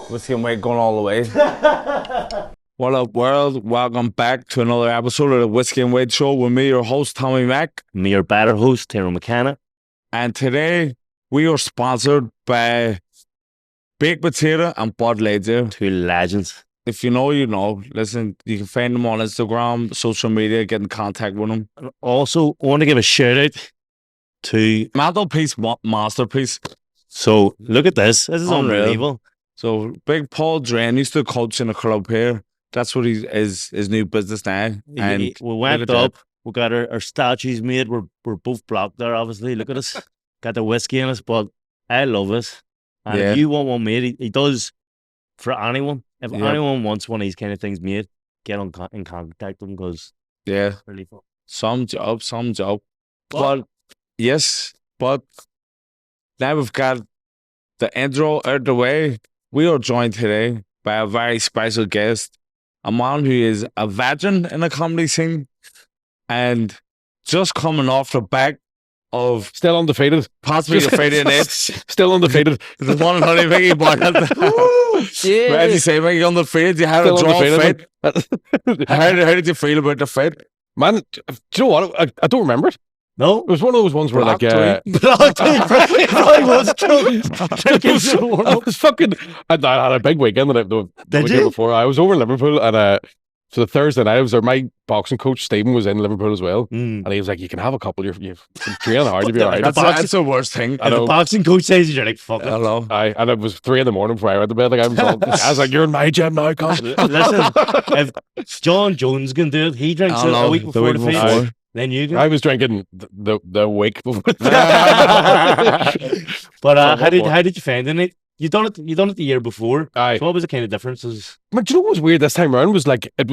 Whiskey and Wade going all the way. What up, world? Welcome back to another episode of the Whiskey and Wade Show with me, your host, Tommy Mac. Me, your better host, Tyrone McKenna. And today, we are sponsored by Baked Potato and Bud Light. Two legends. If you know, you know. Listen, you can find them on Instagram, social media, get in contact with them. And also, I want to give a shout out to Mantelpiece, masterpiece. So, look at this. This is Unreal. unbelievable. So, Big Paul Drain used to coach in a club here. That's what his new business now. And We went up. We got our statues made. We're both blocked there, obviously. Look at us. Got the whiskey in us, but I love it. And if you want one made, he does for anyone. If anyone wants one of these kind of things made, get in contact with him because really fun. Some job. But now we've got the intro out the way. We are joined today by a very special guest, a man who is a veteran in the comedy scene and just coming off the back of still undefeated, possibly defeated it. Still undefeated. The one and only Micky Bartlett. Yeah. As you say, Micky, undefeated. You had still a draw fight. How did you feel about the fight? Man, do you know what? I don't remember it. No? It was one of those ones where Block I was fucking... I had a big weekend the weekend before. I was over in Liverpool and so the Thursday night, I was there. My boxing coach, Stephen, was in Liverpool as well. And he was like, you can have a couple. You've training hard. You'll be all right. That's the worst thing. If the boxing coach says you're like, fuck it. Hello. And it was 3 a.m. before I went to bed. Like, I was like, you're in my gym now, coach. Listen, if John Jones can do it, he drinks it a week before the fight. Then you can. I was drinking the week before. But how did you find it? You done it the year before. Aye. So what was the kind of differences? But do you know what was weird this time around was like I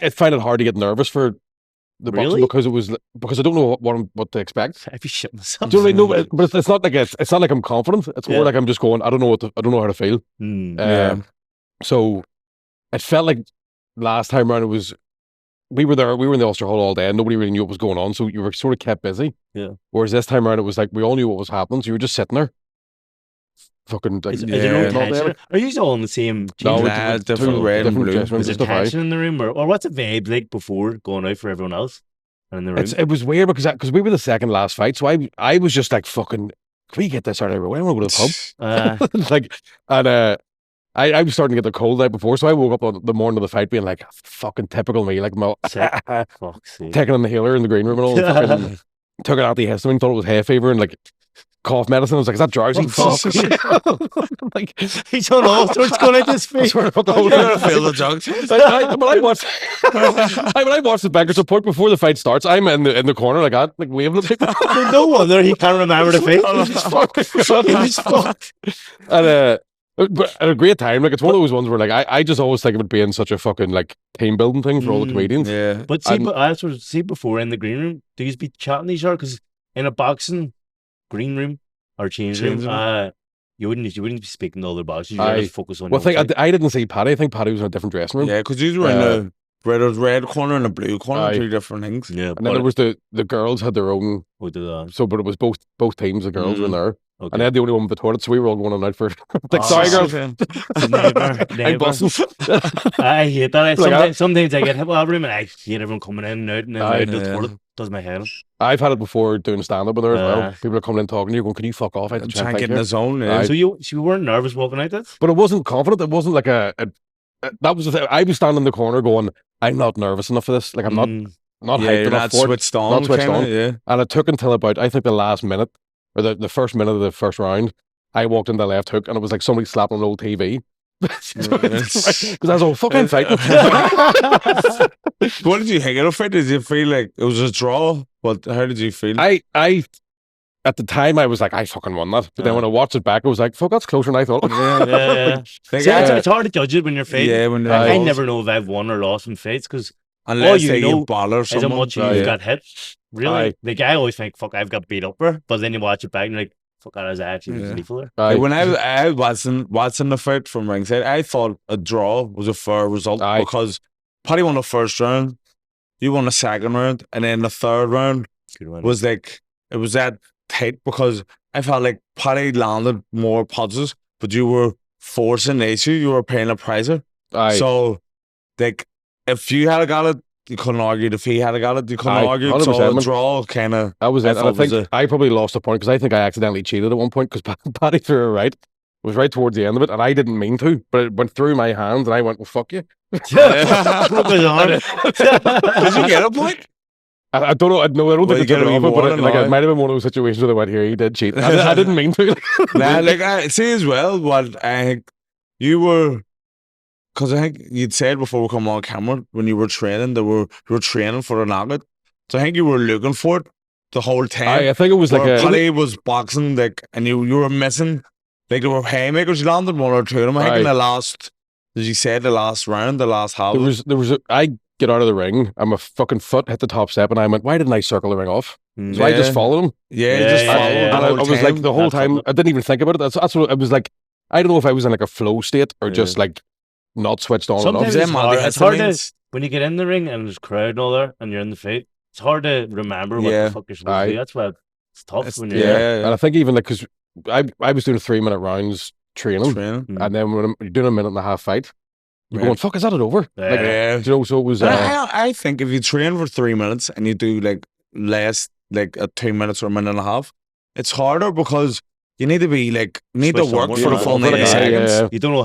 find it hard to get nervous for the boxing because I don't know what to expect. I'd be shitting myself. Do you know what I mean? No, but it's not like I'm confident. It's more like I'm just going. I don't know how to feel. So it felt like last time around it was. We were there. We were in the Ulster Hall all day, and nobody really knew what was going on. So you were sort of kept busy. Yeah. Whereas this time around, it was like we all knew what was happening. So you were just sitting there, fucking. Like, is there no tension? Are you all in the same? No, different red and blue. Is there tension in the room, or what's the vibe like before going out for everyone else? And in the room, it was weird because we were the second last fight, so I was just like fucking. Can we get this out of everywhere? I want to go to the pub. I was starting to get the cold the night before, so I woke up on the morning of the fight being like, fucking typical me, like taking an inhaler in the green room and all. Took an antihistamine, thought it was hay fever and like cough medicine. I was like, is that drowsy? Like, he's on all sorts going out this face. You're gonna feel the drugs. When I watched the Bankers Report before the fight starts, I'm in the corner like that, like waving at people. No wonder he can't remember the face. He's fucked. And but at a great time, like it's one of those ones where like I just always think of it being such a fucking like team building thing for all the comedians. Yeah. But see before in the green room, do you be chatting to each other? Because in a boxing green room or change room, you wouldn't be speaking to other boxers. You just focus on. I didn't see Paddy. I think Paddy was in a different dressing room. Yeah, because you were in the red corner and the blue corner, two different things. Yeah, and then there was the girls had their own. So, but it was both teams. The girls were in there. Okay. And I had the only one with the toilet, so we were all going on out for like, sorry, girls. Neighbour. I hate that. Sometimes I get hit with that room and I hate everyone coming in and out and out. The toilet does my head. I've had it before doing stand-up with her as well. People are coming in talking to you, going, can you fuck off? I'm trying to get in the zone. Yeah. So you weren't nervous walking out that? But it wasn't confident. It wasn't like that was the thing. I was standing in the corner going, I'm not nervous enough for this. Like, I'm not hyped enough for it. Switched on. Yeah. And it took until about, I think, the last minute, or the first minute of the first round, I walked in the left hook and it was like somebody slapping an old TV. Because I was all fucking fighting. What did you think of it? Did you feel like it was a draw? How did you feel? I at the time I was like, I fucking won that. But then when I watched it back, I was like, fuck, that's closer than I thought. It's hard to judge it when you're fighting. Yeah, I never know if I've won or lost in fights because unless you baller is how much you've got hit. Really? Like I always think, fuck, I've got beat up her. But then you watch it back and you're like, fuck, I was actually lethal there. When I was watching the fight from ringside, I thought a draw was a fair result because Paddy won the first round, you won the second round, and then the third round, was like, it was that tight because I felt like Paddy landed more punches, but you were forcing the issue. You were paying a prizer. Aye. So, like, if you had got it, you couldn't argue. If he had got it, you couldn't Aye, argue. 100%, So, a man. draw kind of. That was it. And I thought was think I probably lost a point because I think I accidentally cheated at one point because Paddy threw a right. It was right towards the end of it, and I didn't mean to, but it went through my hands, and I went, well, fuck you. Broke his arm. Did you get a point? I don't know. I don't Well, think you I get took a it off it, but reward like, and it might have been one of those situations where they went, here, he did cheat. I didn't mean to. Nah, like, I see as well what I think you were, because I think you'd said before we come on camera, when you were training, you were training for a knockout. So I think you were looking for it the whole time. I think it was like a... Paddy was boxing, like, and you were missing, like, there were haymakers. You landed one or two of them. I think in the last, as you said, the last round, the last half. I get out of the ring, and my fucking foot hit the top step, and I went, why didn't I circle the ring off? So I just followed him. Yeah, just followed him. And I was like, the whole time, I didn't even think about it. That's what it was like. I don't know if I was in like a flow state or just like not switched on Sometimes enough. it's hard to, when you get in the ring and there's crowd and all there and you're in the fight, it's hard to remember what the fuck you're supposed to do. That's why it's tough when you're there. And I think even like, because I was doing 3-minute rounds training. And then when you're doing a 1.5-minute fight, you're going, fuck, is that it over? You know, so it was... I think if you train for 3 minutes and you do like less, like 2 minutes or a minute and a half, it's harder because you need to be like, to work for the full 90 seconds. You don't know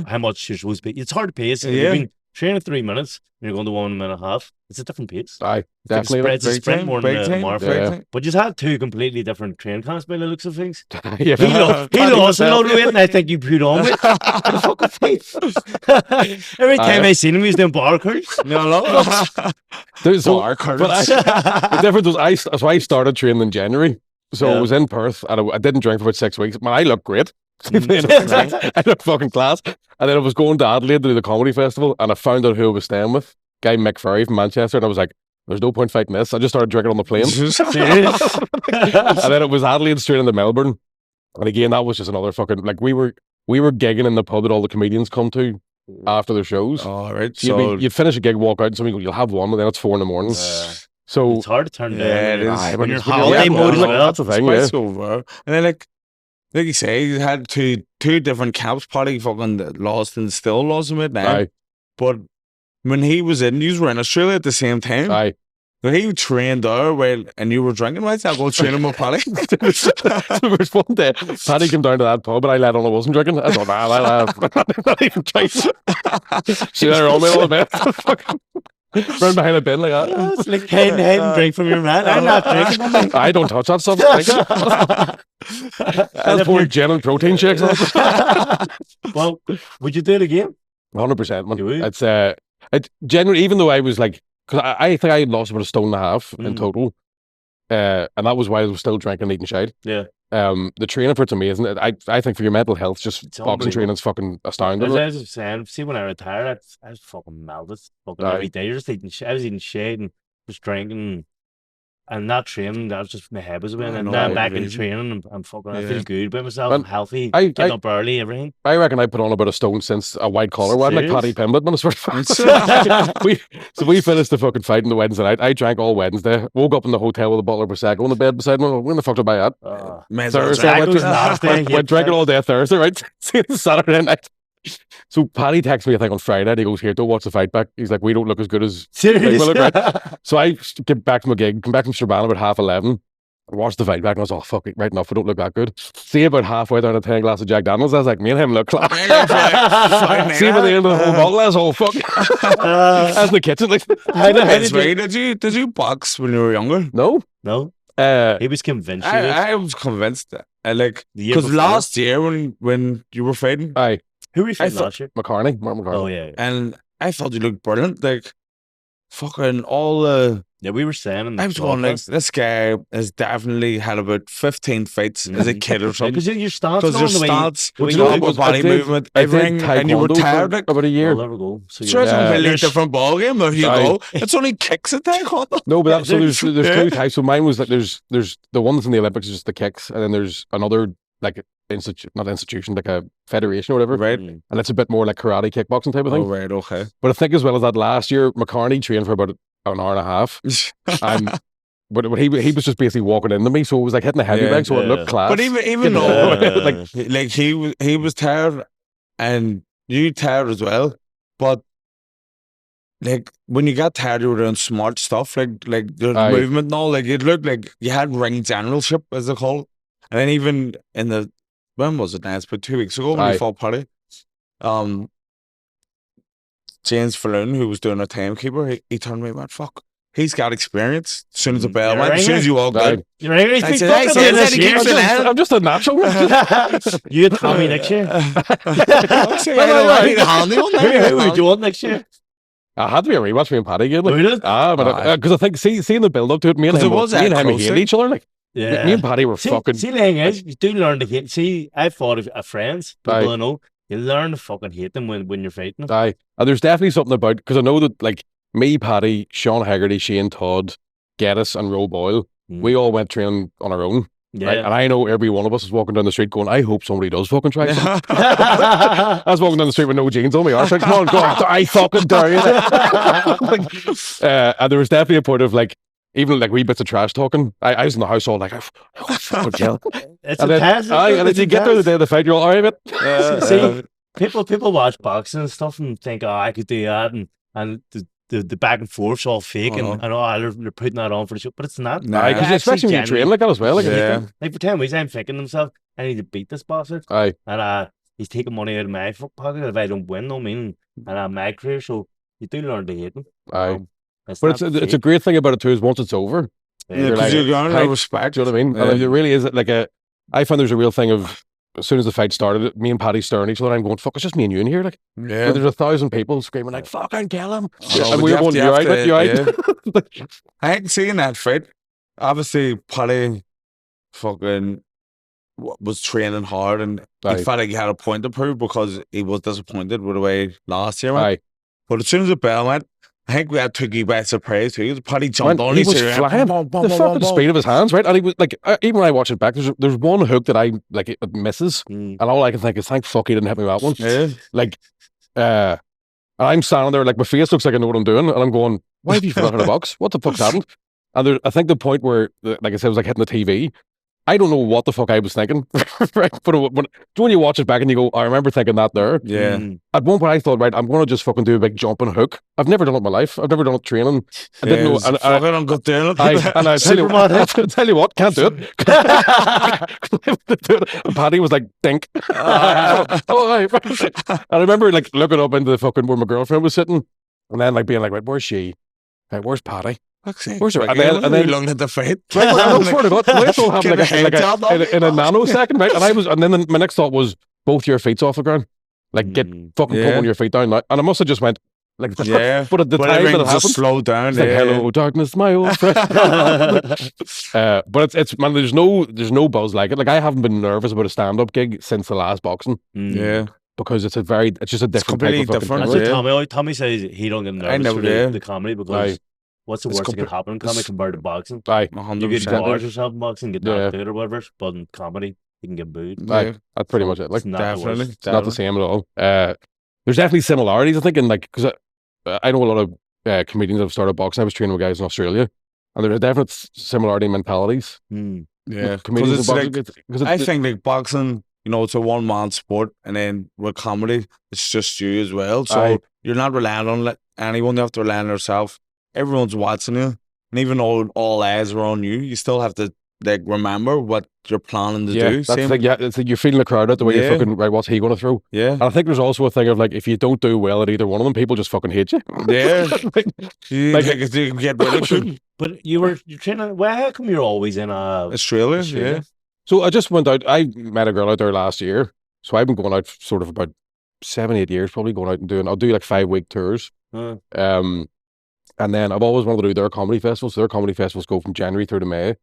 how much you're supposed to be. It's hard to pace. If you've been training 3 minutes and you're going to 1.5, it's a different pace. Aye, definitely. It's a sprint more than a marathon. But you had two completely different training camps by the looks of things. He lost a load of weight, and I think you put on weight. Every time I seen him, he was doing bar curls. Bar curls. The difference was I started training in January. So I was in Perth, and I didn't drink for about 6 weeks. Man, I looked great. I looked fucking class. And then I was going to Adelaide to do the comedy festival, and I found out who I was staying with. Guy Mick Ferry from Manchester, and I was like, there's no point fighting this. I just started drinking on the plane. And then it was Adelaide straight into Melbourne. And again, that was just another fucking, like, we were gigging in the pub that all the comedians come to after their shows. Oh, right. So you'd finish a gig, walk out, and somebody go, you'll have one, and then it's 4 a.m. So it's hard to turn down. It is. When you're holiday mode as well. That's the thing, over. And then like you say, you had two different camps. Paddy fucking lost and still lost him at now. But when he was in, you were in Australia at the same time. Aye. So he trained there and you were drinking, right? So I'll go train him with Paddy. There was one day, Paddy came down to that pub and I let on I wasn't drinking. I thought, I'm not even trying. See that on me all the bit. Run behind a bin like that. Oh, it's like hiding drink from your man. I'm not drinking. I don't touch that stuff. That's poor gin and protein shakes. Well, would you do it again? 100%, man. It's genuinely, even though I was like, because I think I lost about 1.5 stone in total, and that was why I was still drinking and eating shite. Yeah. The training for it's amazing. I think for your mental health, just boxing training is fucking astounding. As I was saying, see, when I retired, I was fucking melted. Fucking every day, just eating shit. I was eating shit and just drinking. And not training, that was just my head was away. And now I'm back in training. I'm fucking, I feel good about myself. I'm healthy, getting up early, everything. I reckon I put on about 1 stone since a white collar one, like Paddy Pimblett, man. So we finished the fucking fight on the Wednesday night. I drank all Wednesday. Woke up in the hotel with a bottle of Prosecco on the bed beside me. When the fuck did I buy that? Thursday. Went drinking all day Thursday, right? Saturday night. So Paddy texts me, I think, on Friday, and he goes, here, don't watch the fight back. He's like, we don't look as good as... Right? So I get back from a gig, come back from Strabane about 11:30, watched the fight back, and I was, oh, fuck it, right enough, we don't look that good. See, about halfway down a 10 glass of Jack Daniels, I was like, me and him look class. See, by the end of the whole bottle, I was all, fuck. That's in the kitchen. Like, did you box when you were younger? No. He was convinced. I was convinced. Because last year when you were fighting... Who were you fighting last year? Mark McCartney. Oh, yeah. And I thought you looked brilliant. Like, fucking all the... Yeah, we were saying... I was going, like, this guy has definitely had about 15 fights as a kid or something. Because your stance... Because your stance, body movement, everything, and you were tired, like... About a year. I'll never go. So it's a completely different ballgame. If you go, it's only kicks at taekwondo. No, but there's 2 types. So mine was like, there's the ones in the Olympics, just the kicks, and then there's another, like... not institution, like a federation or whatever. Right. And it's a bit more like karate, kickboxing type of thing. Oh, right, okay. But I think as well as that last year, McCartney trained for about an hour and a half. And but he was just basically walking into me, so it was like hitting the heavy bag, so it looked class. But even though like he was tired and you tired as well, but like when you got tired, you were doing smart stuff like the movement and all. Like it looked like you had ring generalship, as they call it. And then even in the when was it now? It's about 2 weeks ago when you fought Paddy. James Falloon, who was doing a timekeeper, he turned to me and went, "Fuck, he's got experience." As soon as the bell went, as soon as you walked out, you're angry. I said, I'm just a natural. You and Tommy next year. Who would you want next year? I had to be a rematch, me and Paddy again. Because I think seeing the build up to it, me and him hated each other. Like, me and Paddy were fucking. See, the thing is, you do learn to hate. See, I've fought of friends, people I know. You learn to fucking hate them when you're fighting them. Aye, and there's definitely something about, because I know that like me, Paddy, Sean Haggerty, Shane Todd, Geddes, and Roe Boyle, we all went training on our own. Yeah. Right? And I know every one of us is walking down the street going, I hope somebody does fucking try something. I was walking down the street with no jeans on me. I was like, come on, go on, I fucking dare you. And there was definitely a point of like, even like wee bits of trash talking. I was in the house all like, oh, fucking hell. It's and a test. And then you get there the day of the fight, you're all right, mate. See, people watch boxing and stuff and think, oh, I could do that. And the back and forth's all fake and they're putting that on for the show. But it's not. Because especially when you train like that as well. Like for 10 weeks, I'm thinking to myself, I need to beat this bastard. Aye. And he's taking money out of my pocket if I don't win, no meaning. And my career, so you do learn to hate him. Aye. But it's a great thing about it too is once it's over, because you're going to respect. Do you know what I mean? And there really is like I find there's a real thing of as soon as the fight started, me and Paddy staring at each other. I'm going, fuck, it's just me and you in here. Like, there's 1,000 people screaming like, fucking kill him. And we were going, you're right, you're right. I ain't seeing that fight. Obviously, Paddy fucking was training hard and he felt like he had a point to prove because he was disappointed with the way last year went. But as soon as the bell went, I think we had took you by surprise too. Paddy jumped on. He was flying. The fucking speed of his hands, right? And he was like, even when I watch it back, there's one hook that I like it misses, and all I can think is, thank fuck he didn't hit me with that one. Yeah. Like, and I'm standing there, like my face looks like I know what I'm doing, and I'm going, why have you forgotten a box? What the fuck's happened? And I think the point where, like I said, it was like hitting the TV. I don't know what the fuck I was thinking, right? But when you watch it back and you go, I remember thinking that there. Yeah. At one point I thought, right, I'm going to just fucking do a big jump and hook. I've never done it in my life. I've never done it training. I didn't know. And I tell you what, can't do it. And Paddy was like, dink. And I remember like looking up into the fucking where my girlfriend was sitting and then like being like, right, where's she? Right, where's Paddy? Where's her? And then long at the fight. Right, I swear to God, it all happened like in a nanosecond, right? And then my next thought was, both your feet's off the ground. Like, get fucking put one of your feet down. And I must have just went, like, but at the time that it happened, slowed down. It's like, hello, darkness, my old friend. But it's man, there's no buzz like it. Like, I haven't been nervous about a stand-up gig since the last boxing. Yeah. Because it's just a different type of different. That's what Tommy says he don't get nervous for the comedy because what's the worst that can happen in comedy compared to boxing? Aye. 100%. You get bars yourself in boxing, get knocked out or whatever, but in comedy, you can get booed. Aye. That's pretty much it. Like, definitely. It's not the same at all. There's definitely similarities, I think, in like, because I know a lot of comedians that have started boxing. I was training with guys in Australia, and there's a definite similarity in mentalities. Yeah. Comedians I think like boxing, you know, it's a one-man sport, and then with comedy, it's just you as well. So you're not relying on anyone. You have to rely on yourself. Everyone's watching you, and even though all eyes are on you, you still have to like remember what you're planning to do. That's like, it's like you're feeling the crowd out the way you're fucking, right, what's he going to throw? Yeah. And I think there's also a thing of like, if you don't do well at either one of them, people just fucking hate you. Yeah. you get ridiculed. But you're training, well, how come you're always in Australia? Yeah. So I just went out, I met a girl out there last year. So I've been going out sort of about 7-8 years, probably going out and I'll do like 5-week tours. And then I've always wanted to do their comedy festivals. So their comedy festivals go from January through to May.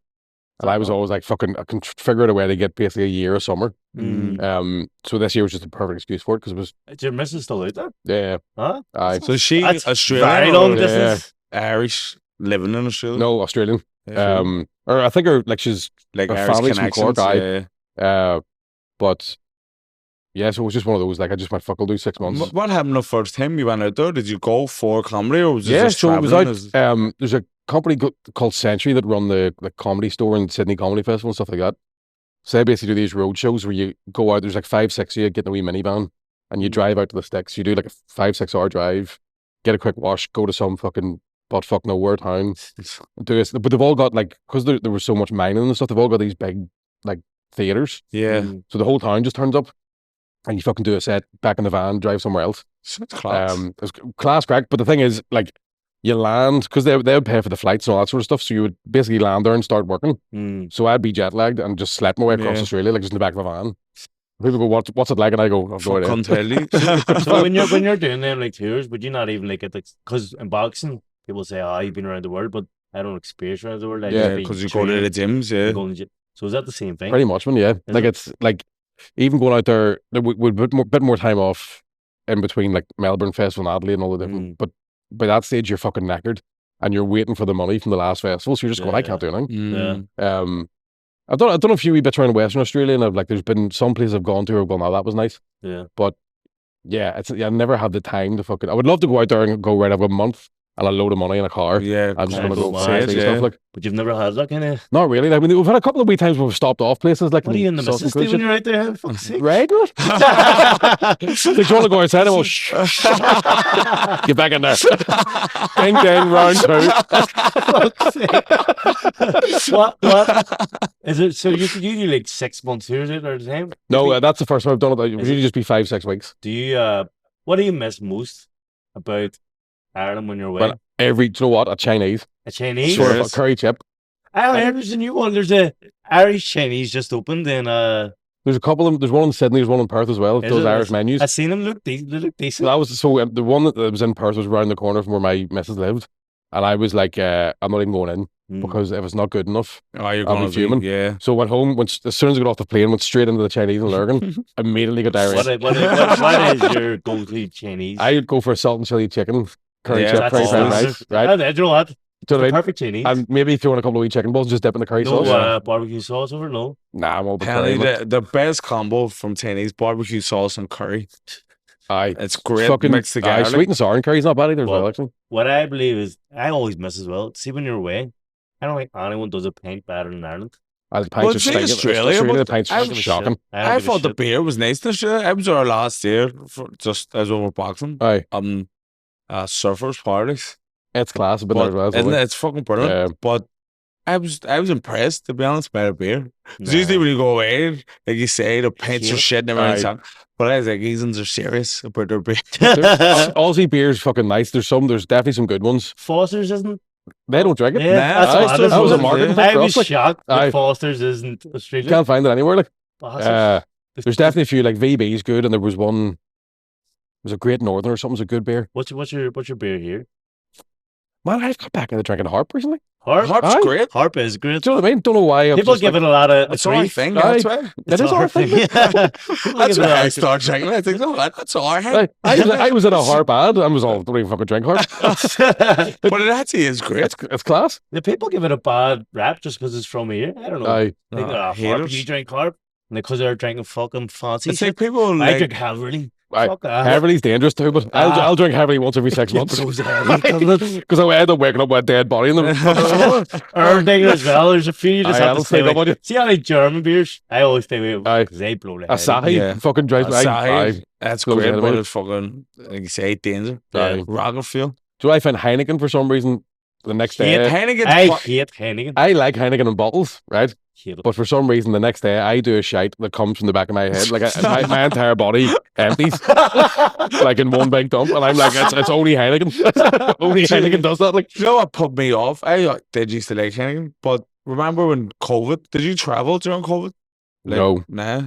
And I was always like, fucking, I can figure out a way to get basically a year of summer. So this year was just a perfect excuse for it because it was. Is your missus still out there? Yeah. Huh? Aye. So she Australian? Very long distance. Irish, living in Australia? No, Australian. Or I think she's like her Irish family's from Cork. Yeah. But yeah, so it was just one of those, like, I just went, fuck, I'll do 6 months. What happened the first time you went out there? Did you go for comedy or was it just traveling? So it was out, there's company called Century that run the comedy store and Sydney Comedy Festival and stuff like that. So they basically do these road shows where you go out, there's like 5-6 of you, get in a wee minivan, and you drive out to the sticks. You do like a 5-6 hour drive, get a quick wash, go to some fucking buttfuck nowhere town. Do this. But they've all got like, because there was so much mining and stuff, they've all got these big like theaters. Yeah. So the whole town just turns up and you fucking do a set back in the van, drive somewhere else. It's class. It's class crack. But the thing is, like, you land, because they would pay for the flights and all that sort of stuff. So you would basically land there and start working. So I'd be jet lagged and just slept my way across Australia, like just in the back of a van. People go, what's it like? And I go, I've no idea. Can't tell you. So when you're doing them like tours, would you not even like it? Because in boxing, people say, "Oh, you've been around the world," but I don't experience around the world. Because you go to the gyms, So is that the same thing? Pretty much, man. Yeah, like it's like even going out there with a bit more time off in between, like Melbourne Festival and Adelaide and all the different. But by that stage, you're fucking knackered and you're waiting for the money from the last festival. So you're just going, I can't do anything. I've done a few wee bits around Western Australia, and there's been some places I've gone to. I've gone, oh, that was nice. Yeah, but I never had the time to fucking. I would love to go out there and go right. I've got a month and a load of money in a car. Yeah, I'm just gonna go see stuff like. But you've never had that kind of. Not really. Like, we've had a couple of wee times where we've stopped off places. Like, what are you in the missus do when you're out there? Fuck's sake. Right? Like, you want to go outside? Well, shh. Get back in there. Ding ding, round two. What is it? So you do like 6 months here, is it, or the time? No, that's the first time I've done it. It usually just be 5-6 weeks. Do you? What do you miss most about Ireland when you're away? Well, do you know what? A Chinese. A Chinese? Sort of a curry chip. I heard there's a new one. There's a Irish Chinese just opened in There's a couple of them. There's one in Sydney, there's one in Perth as well. Those Irish menus. I've seen them look decent. They look decent. That was the one that was in Perth was around the corner from where my missus lived. And I was like, I'm not even going in because if it's not good enough, you're going to be, yeah. So went home, as soon as I got off the plane, went straight into the Chinese in Lurgan, immediately got diarrhea. What is your go-to Chinese? I would go for a salt and chili chicken, curry chip, very nice. Right? I do what? Do you know what I mean? Perfect Chinese. And maybe throw in a couple of wee chicken balls and just dip in the curry sauce. No barbecue sauce over, no? Nah, I'm all about curry. The best combo from Chinese, barbecue sauce and curry. Aye. It's great mixed together. Sweet and sour and curry's not bad either as well, actually. What I believe is, I always miss as well. See, when you're away, I don't think anyone does a pint better than Ireland. The pints are stinking. Australia, the pints are shocking. I thought the beer was nice in Australia. I was there last year, just as we were boxing. Aye. Surfers parties. It's class, but there as well. Isn't it? It's fucking brilliant. Yeah. But I was impressed, to be honest, by the beer. Because usually when you go away, like you say, the pints are shit and everything. But I was like, Asians are serious about their beer. Aussie beer is fucking nice. There's definitely some good ones. Foster's isn't. They don't drink it. Yeah, that was a marketing. I was shocked that Foster's isn't Australian. Can't find it anywhere. Like, there's definitely a few. Like VB's good, and there was one. It was a Great Northern or something's a good beer. What's your beer here? Man, I've got back into drinking Harp recently. Harp's great. Harp is great. Do you know what I mean? Don't know why. People give it a lot of. It's our thing. That's why. It is our thing. That's why I started drinking. I think, that's our thing. I was in a Harp ad. I was all, don't even fucking drink Harp. But it actually is great. It's class. The people give it a bad rap just because it's from here. I don't know. Harp, you drink Harp. And because they're drinking fucking fancy shit. Like people I drink Haverly. Heavily dangerous too, but I'll drink heavily once every 6 months. Because I end up waking up with a dead body in them. Everything as well. There's a few you just have to stay away. See how like German beers? I always stay away because they blow the head. Asahi fucking drives me. Asahi, that's great, but it's fucking, like you say, danger. Ragerfield. Do I find Heineken for some reason the next day? I hate Heineken. I like Heineken in bottles, right? But for some reason, the next day, I do a shite that comes from the back of my head. Like, my entire body empties, like in one big dump. And I'm like, it's only Heineken. Only Heineken does that. Like, you know what put me off? I did used to like Heineken, but remember when COVID? Did you travel during COVID? Like, no. Nah.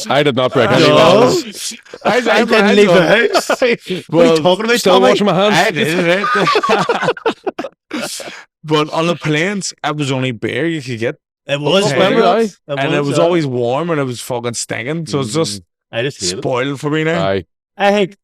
I did not break any laws. I didn't leave the house. What are you talking about? Still washing my hands. I did, right? But on the planes, it was only beer you could get. It was, and it was always warm and it was fucking stinking. So it's just spoiled for me now. I think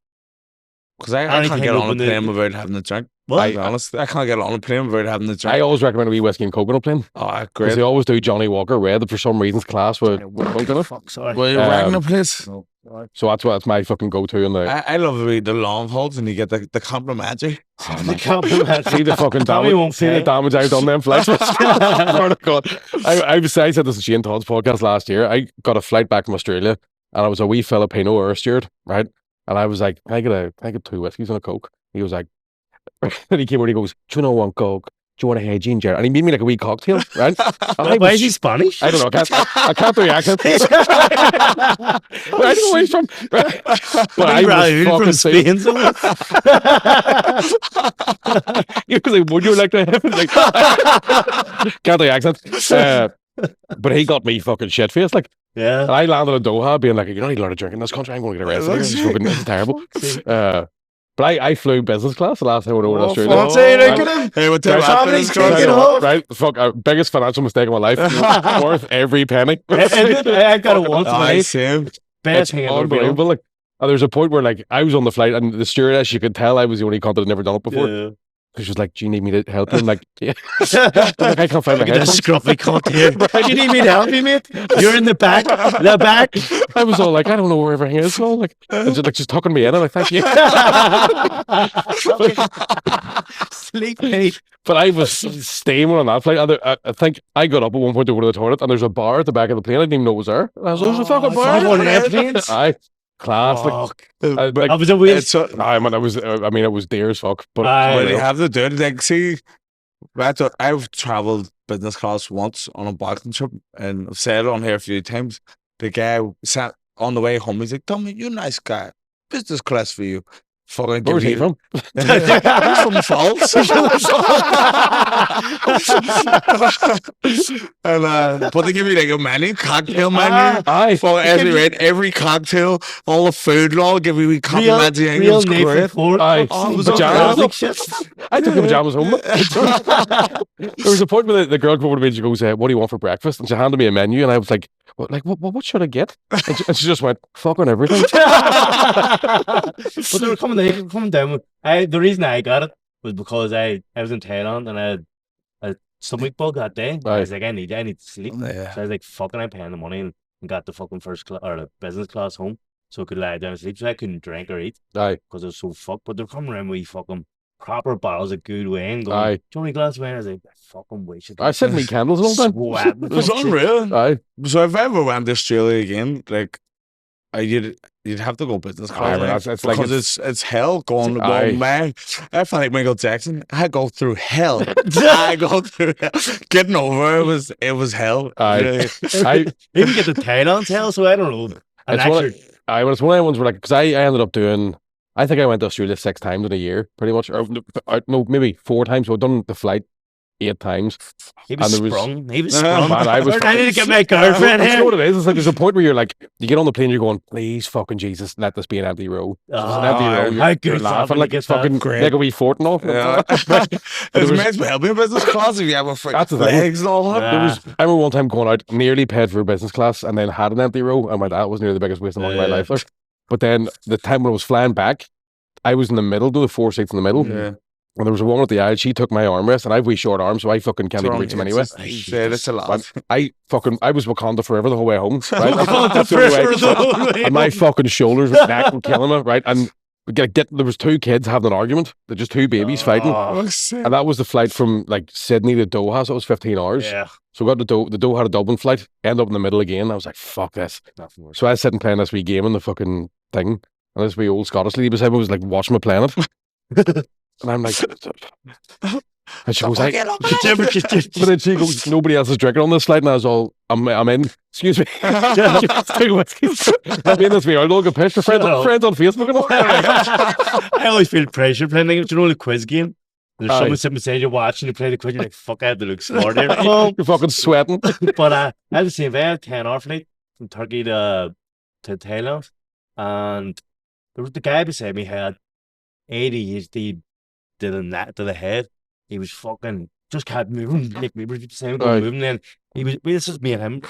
because I can't get on a plane without having a drink. I'll be honest, I can't get on a plane without having a drink. I always recommend a wee whiskey and coke on a plane. Oh, great. Because they always do Johnny Walker Red for some reason. Class with coke in it. Fuck, sorry. Were you ragging a place? No. So that's my fucking go-to in the. I love the long hauls and you get the complimentary. The compliment. See the fucking Tommy damage. won't See the pay. damage I've done them flights. Swear to God. I said this in Shane Todd's podcast last year. I got a flight back from Australia and I was a wee Filipino air steward, right? And I was like, can I get 2 whiskeys and a Coke? He was like, and he came over and he goes, do you know one Coke? Do you want a hey ginger? And he made me like a wee cocktail, right? Why is he Spanish? I don't know. I can't do the accent. I don't know where he's from. But I was from fucking Spain. Somewhere. He was like, would you like to have it? Like, can't do the accent. But he got me fucking shit faced. Like, Yeah. and I landed in Doha being like, you don't need a lot of drink in this country. I'm going to get arrested. This is fucking this is terrible. But I flew business class the last time I went over to Australia. Hey, what time Right, fuck, biggest financial mistake of my life. Worth every penny. I got it once. I see. Best thing ever. Unbelievable. Like, and there's a point where like I was on the flight and the stewardess, you could tell I was the only cunt that had never done it before. Yeah. She was like, do you need me to help you? I'm like, yeah. Like, I can't find my Look at headphones. this scruffy cunt here. Do you need me to help you, mate? You're in the back. The back. I was all like, I don't know where everything is. So like, and just tucking me in. I'm like, thank you. Sleep, mate. But I was steaming on that flight. I think I got up at one point to go to the toilet, and there's a bar at the back of the plane. I didn't even know it was there. I was like, there's a fucking bar. One of them planes. Aye, class. Like, I was a weird. I mean, it was dear as fuck. But Well, they have to do it. Like, see, I've travelled business class once on a boxing trip, and I've said it on here a few times. The guy sat on the way home. He's like, "Tommy, you're a nice guy. Business class for you." Fucking where was he from? He's from Falls. And but they give you like a menu, cocktail menu. Aye. For every cocktail, all the food and all, give you a complimentary real English Nathan great. Ford. Aye. Oh, it was Pajamas. unreal. I took the pajamas home. There was a point where the girl came over to me and she goes, what do you want for breakfast? And she handed me a menu and I was like, what should I get? And she just went, fuck on everything. But they were coming down. The reason I got it was because I was in Thailand and I had a stomach bug that day. I was like, I need to sleep. Yeah. So I was like, fucking, I'm paying the money and got the fucking first class or the business class home so I could lie down and sleep. So I couldn't drink or eat Aye. because I was so fucked. But they're coming around with fucking proper bottles of good wine. Going, Aye. do you want a glass of wine? I was like, fucking wasted. I set me candles all the time. Sweating. It was unreal. Aye. So if I ever went to Australia again, like, you'd have to go business class. Aye, like, it's like because it's hell going. Aye. Well, man, I feel like Michael Jackson. I go through hell. I go through hell. Getting over it was hell. Aye. Really. I Even get the Thailand hell, so I don't know. It's one of the ones where like because I ended up doing I think I went to Australia 6 times in a year pretty much or no maybe 4 times so I've done the flight 8 times. He was And there was- sprung. He was sprung. Man, I was I need to get my girlfriend You know here. what it is? It's like there's a point where you're like you get on the plane you're going please fucking Jesus let this be an empty row. It's an empty row. how You're good laughing when like you it's get that. fucking Great. like a wee fort and all. Yeah. It's meant to help you in business class if you have a That's the thing. legs and all that. I remember one time going out, nearly paid for a business class, and then had an empty row. And that was nearly the biggest waste of money of my life. There. But then the time when I was flying back, I was in the middle, the 4 seats in the middle. Yeah. And there was a woman at the aisle, she took my armrest, and I have wee short arms, so I fucking can't even reach them anyway. That's a lot. I was Wakanda forever the whole way home. Right? Wakanda That's the only way- forever the whole way And my home. fucking shoulders were neck were killing me, right? And there was 2 kids having an argument. They're just 2 babies fighting. And that was the flight from like Sydney to Doha, so it was 15 hours. Yeah. So we got the Doha had a Dublin flight, end up in the middle again. I was like, fuck this. Nothing worse. So I was sitting playing this wee game in the fucking thing, and this wee old Scottish lady beside me was like watching me playing it. And I'm like, and she goes, but then she goes, nobody else is drinking on this flight, and I was all, I'm in. Excuse me. 2 whiskeys. I mean, this wee old look at picture friends on Facebook and all. I always feel pressure playing like, do you know the quiz game? There's Aye. someone sitting beside you watching you play the quiz, you're like, fuck, I have to look smart here. Well, You're fucking sweating. but I had the same thing. I had a 10-hour flight from Turkey to Thailand, and there was the guy beside me had ADHD to the head. He was fucking just kept moving, like we were saying, Aye. moving. Then this is me and him.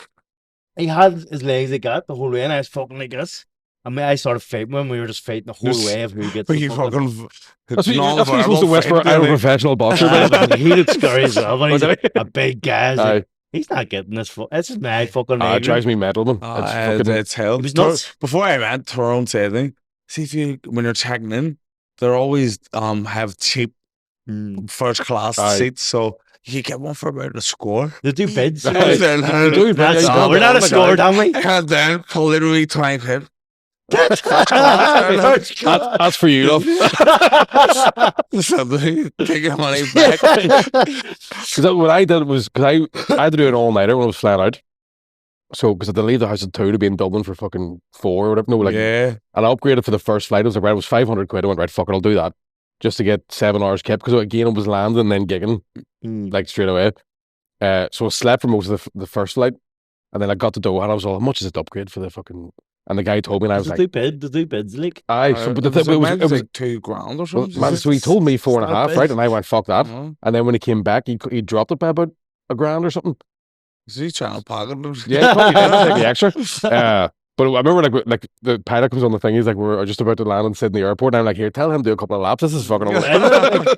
He had his legs like that the whole way, and I was fucking like this. I mean, I started fighting with him. We were just fighting the whole way of who gets But the you fucking. That's what you're supposed to whisper. I'm a professional boxer. But he looked scary as well. But he's a big guy. He's like He's not getting this. This is my fucking It drives me mental, man. It's hell. It was nuts. Before I went, Tyrone said to me, see if you, when you're checking in, they're always have cheap first class seats, so you get one for about a score. They do bids. We're not a score, damn we? And then literally 20 quid. That's for you, love. Take your money back. Because what I did was, because I had to do an all-nighter when I was flat out. So, because I had to leave the house at 2 to be in Dublin for fucking 4 or whatever. No, like, yeah. And I upgraded for the first flight. I was like, right, it was 500 quid. I went, right, fuck it, I'll do that. Just to get 7 hours kept. Because again, I was landing and then gigging, like, straight away. So I slept for most of the first flight. And then I got to Doha and I was all, how much is it to upgrade for the fucking... And the guy told me, and I was like, the two bids, like. Aye, so, but it was like $2,000 or something. Man, so he told me 4.5, right? And I went, fuck that. And then when he came back, he dropped it by about $1,000 or something. Is he trying to pocket them? Yeah, probably take the extra. But I remember, like the pilot comes on the thing. He's like, we're just about to land in Sydney Airport. And I'm like, here, tell him to do a couple of laps. This is fucking all.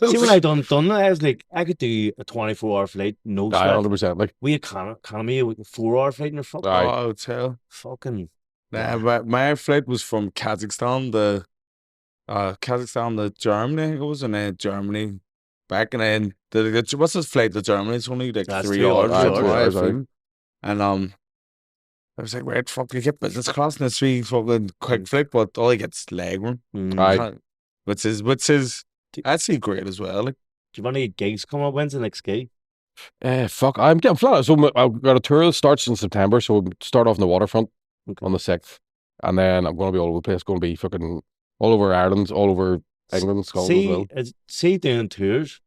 See, when I done that, I was like, I could do a 24-hour flight, no sweat. 100%. Like, we economy, a 4-hour flight in your fucking hotel. Fucking. Nah, but my flight was from Kazakhstan to Germany, I think it was, and then Germany back, and then what's this flight to Germany? It's only like 3 hours. And I was like, right, fuck, you get business class and it's really fucking quick flight, but all you get is leg room. Which is actually great as well. Like, do you want any gigs coming up? When's the next gig? Fuck, I'm getting flat. So I've got a tour that starts in September, so we'll start off in the waterfront. On the 6th, and then I'm going to be all over the place. Going to be fucking all over Ireland, all over England, Scotland as well. See, doing tours.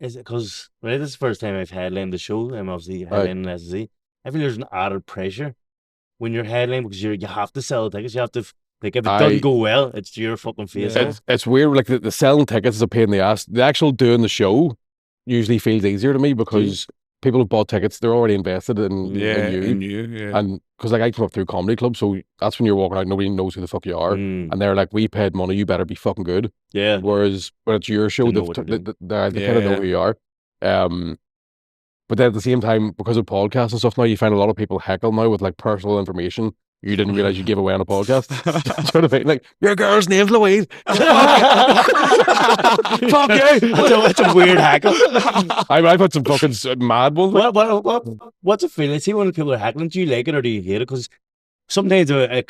Is it because this is the first time I've headlined the show? I'm obviously headlining SSE. I feel there's an added pressure when you're headlining because you have to sell tickets. You have to, like, if it doesn't go well, it's your fucking face. It's weird. Like the selling tickets is a pain in the ass. The actual doing the show usually feels easier to me because people who bought tickets, they're already invested in you. And because like I come up through comedy club, so that's when you're walking out, nobody knows who the fuck you are, and they're like, we paid money, you better be fucking good. Yeah. Whereas when it's your show, they kind of know who you are. But then at the same time, because of podcasts and stuff now, you find a lot of people heckle now with like personal information you didn't realize you gave away on a podcast. Sort of like, your girl's name's Louise. Fuck you. That's a weird heckle. I've had some fucking mad ones. What's the feeling? See, when people are heckling, do you like it or do you hate it? Because sometimes a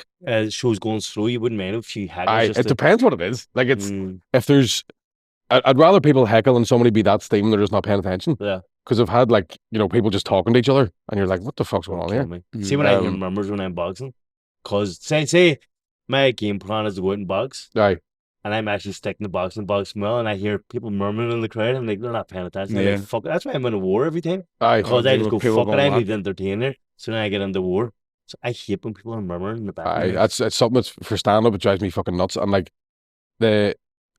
show's going slow, you wouldn't mind if she heckles. It depends what it is. Like, it's if there's, I'd rather people heckle than somebody be that steaming they're just not paying attention. Yeah. Because I've had, like, you know, people just talking to each other and you're like, what the fuck's going on here? See, when I hear numbers when I'm boxing, because say my game plan is to go out and box. Right. And I'm actually sticking the boxing well, and I hear people murmuring in the crowd. I'm like, they're not paying attention. Yeah. Like, fuck, that's why I'm in a war every time. Because I just go, fuck it, I need to entertain her. So then I get into war. So I hate when people are murmuring in the back. It's something that's for stand-up, it drives me fucking nuts. And like,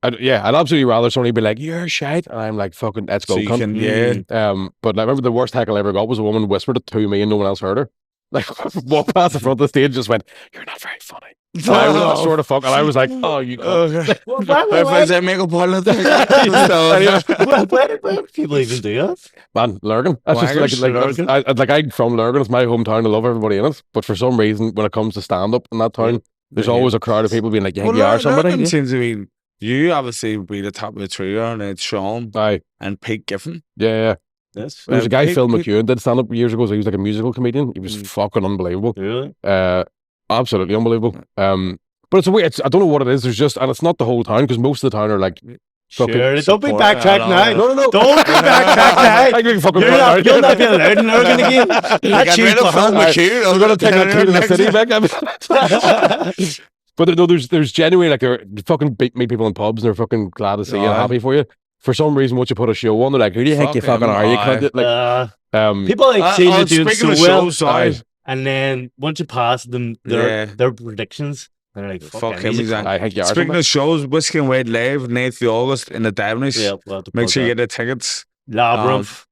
I'd absolutely rather somebody be like, you're shite, and I'm like, fucking, let's go, cunt. But I remember the worst heckle I ever got was a woman whispered it to me and no one else heard her. Like, walked past the front of the stage and just went, you're not very funny. So I was sort of fuck, and I was like, oh, you cunt. Why is that Micky Bartlett? Where do people even do that? Man, Lurgan. That's just I'm from Lurgan. It's my hometown. I love everybody in it. But for some reason, when it comes to stand-up in that town, there's always a crowd of people being like, you are somebody. Lurgan seems to be... You obviously would be the top of the trio, and it's Sean and Pete Giffen. Yeah. Yes. There was a guy, Phil McEwen, did stand up years ago. So he was like a musical comedian. He was fucking unbelievable. Really? Absolutely unbelievable. But it's a weird. I don't know what it is. There's just, and it's not the whole town because most of the town are like. Sure, don't be backtrack now. No. Don't be backtrack now. You'll not be allowed in Lurgan again. That's you, Phil McEwen. I'm going to take that kid in the city back. But no, there's genuinely like they're fucking meet people in pubs and they're fucking glad to see you and happy for you. For some reason, once you put a show on, they're like, "Who do you think you fucking are?" You can't like people like see you doing so well, and then once you pass them, their predictions, they're like, "Fuck him." Speaking of shows, Whiskey and Wade live 9th of August in the Devonish. Yeah, make sure you get the tickets. Labyrinth,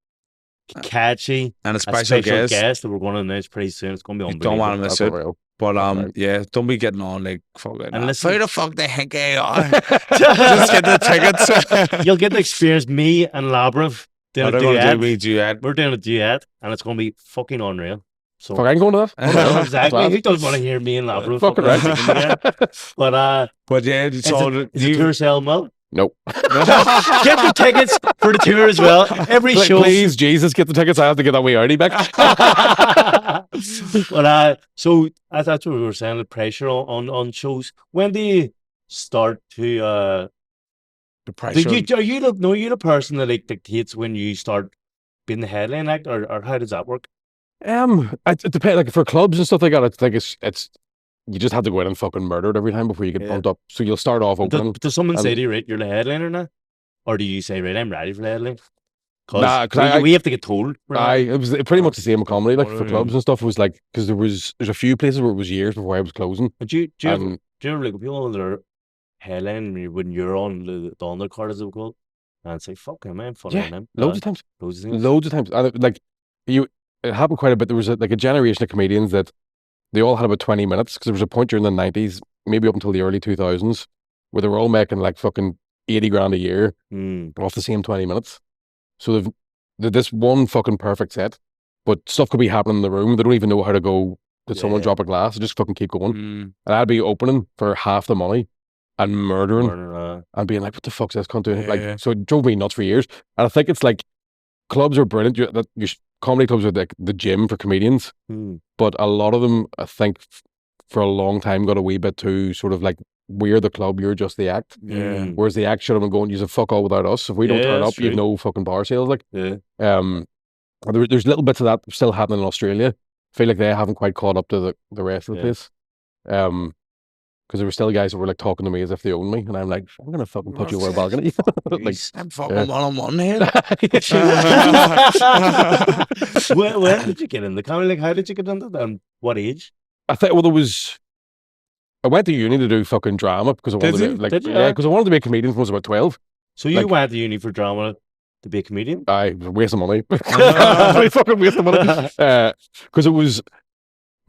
catchy, and a special guest that we're going to announce pretty soon. It's going to be unbelievable. Don't want to miss it. But don't be getting on like fucking. And listen, who the fuck they think they are? Just get the tickets. You'll get to experience me and Labyrinth doing a They're gonna do duet. me duet. We're doing a duet, and it's going to be fucking unreal. So Fuck, I'm going to that. well, exactly. Who doesn't want to hear me and Labrador Fucking right. again? But yeah, is the tour sell well? Nope. Get the tickets for the tour as well. Every Like, show. please, Jesus, get the tickets. I have to get that wee Artie back. But so that's what we were saying. The pressure on shows. When do you start to? The pressure. Are you the person that like dictates when you start being the headline act, or how does that work? It depends. Like for clubs and stuff like that, I think it's you just have to go in and fucking murder it every time before you get bumped up. So you'll start off opening. Does someone say to you, right, you're the headliner now? Or do you say, right, I'm ready for the headline? Nah, Because we have to get told. It was pretty much the same with comedy. Like for clubs and stuff, it was like, because there's a few places where it was years before I was closing. But do you ever look at people that are headline when you're on the undercard, as it called, and it's like, fuck him, I'm funny on him. Loads of times. Loads of times. And it happened quite a bit. There was a generation of comedians that they all had about 20 minutes, because there was a point during the 90s, maybe up until the early 2000s, where they were all making like fucking 80 grand a year off the same 20 minutes. So they've this one fucking perfect set, but stuff could be happening in the room. They don't even know how to go. Did someone drop a glass? They just fucking keep going. And I'd be opening for half the money and murdering and being like, what the fuck's this cunt doing? So it drove me nuts for years. And I think it's like, clubs are brilliant. Comedy clubs are like the gym for comedians, but a lot of them, I think, for a long time got a wee bit too sort of like, we're the club, you're just the act. Whereas the act should have been going, you said, fuck all without us. If we don't turn up, you've no fucking bar sales. Like, there's little bits of that still happening in Australia. I feel like they haven't quite caught up to the rest of the place. Because there were still guys that were like talking to me as if they own me, and I'm like, I'm gonna fucking put you over a balcony. Like, I'm fucking one-on-one here. When did you get in the comedy? Like, how did you get into that? What age? I think I went to uni to do fucking drama because I wanted because I wanted to be a comedian when I was about 12. So you went to uni for drama to be a comedian? I was wasting money. I fucking wasting money. Because it was.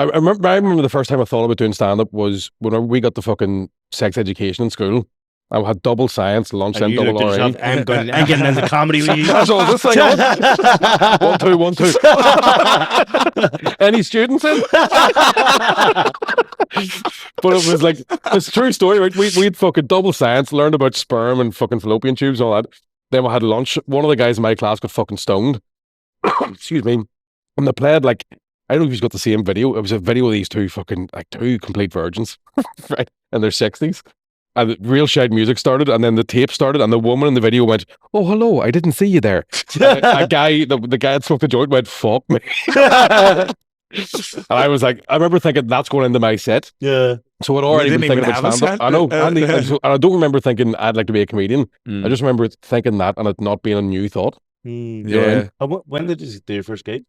I remember the first time I thought about doing stand-up was when we got the fucking sex education in school. I had double science, lunch, and double RA. I'm getting into comedy with you. That's all this thing. 1, 2, 1, 2. Any students in? But it was like, it's a true story, right? We'd fucking double science, learned about sperm and fucking fallopian tubes and all that. Then we had lunch. One of the guys in my class got fucking stoned. Excuse me. And they played like, I don't know if you've got the same video. It was a video of these two complete virgins, right, in their 60s. And real shite music started, and then the tape started, and the woman in the video went, "Oh, hello, I didn't see you there." The guy that smoked the joint went, "Fuck me." And I was like, I remember thinking that's going into my set. Yeah. So I'd already been thinking about stand-up. I know. And I don't remember thinking I'd like to be a comedian. I just remember thinking that and it not being a new thought. Yeah. When did you do your first gig?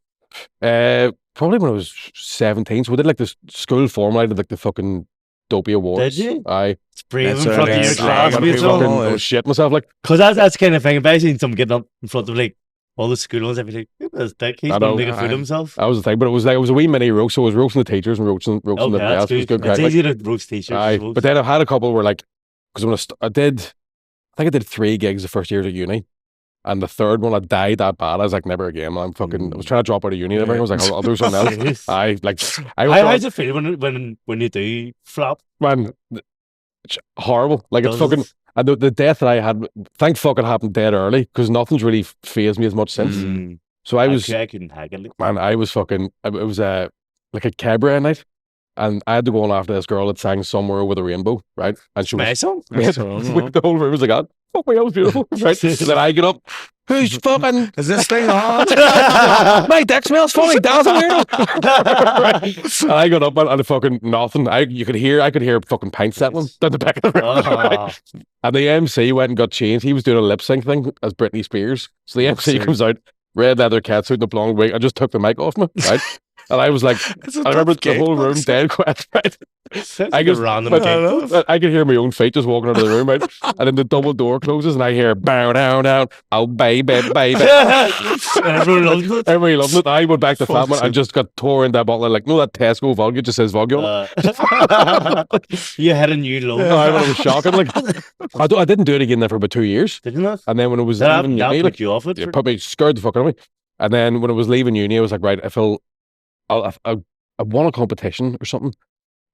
Probably when I was 17. So we did like this school formal. I did like the fucking Dopey Awards. Did you? Aye. It's brave in front of your class. I shit myself like. Because that's kind of thing. If I seen someone getting up in front of like all the school ones, I'd be like, look at this dick. He's going to make a fool of himself. That was the thing. But it was a wee mini roast. So I was roasting the teachers and roasting the class. It was good. It's easy to roast teachers. Aye. But then I had a couple where like, because when I think I did 3 gigs the first year at uni. And the third one, I died that bad. I was like, never again. I was trying to drop out of uni and everything. I was like, I'll do something else. How's it feel when you do flop? Man, it's horrible. Like, it's fucking, and the death that I had, thank fuck it happened dead early, because nothing's really phased me as much since. So I couldn't hack it. Man, I was fucking, it was like a cabaret night. And I had to go on after this girl that sang Somewhere Over the Rainbow, right? And she was... My song? The whole room was like, fuck me, that was beautiful, right? And then I get up, who's fucking... Is this thing on? My dick smells funny, that's a weirdo. Right? And I got up and fucking nothing. I could hear fucking pint settling down the back of the room. Right? And the MC went and got changed. He was doing a lip sync thing as Britney Spears. So the MC comes out, red leather catsuit and a blonde wig. I just took the mic off me, right? And I was like, I remember the whole room dead quiet, right? I could, I could hear my own feet just walking out of the room, right? And then the double door closes and I hear bow down down. Oh baby, baby. Everyone loves it. Everybody loved it. I went back to Fatman. I just got tore in that bottle. Like, no, that Tesco vodka just says vodka on it. You had a new low. I was shocking. Like, I didn't do it again there for about 2 years. Did you not? And then when it was leaving uni, like, you off it? It probably scared the fuck out of me. And then when it was leaving uni, I was like, right, I won a competition or something.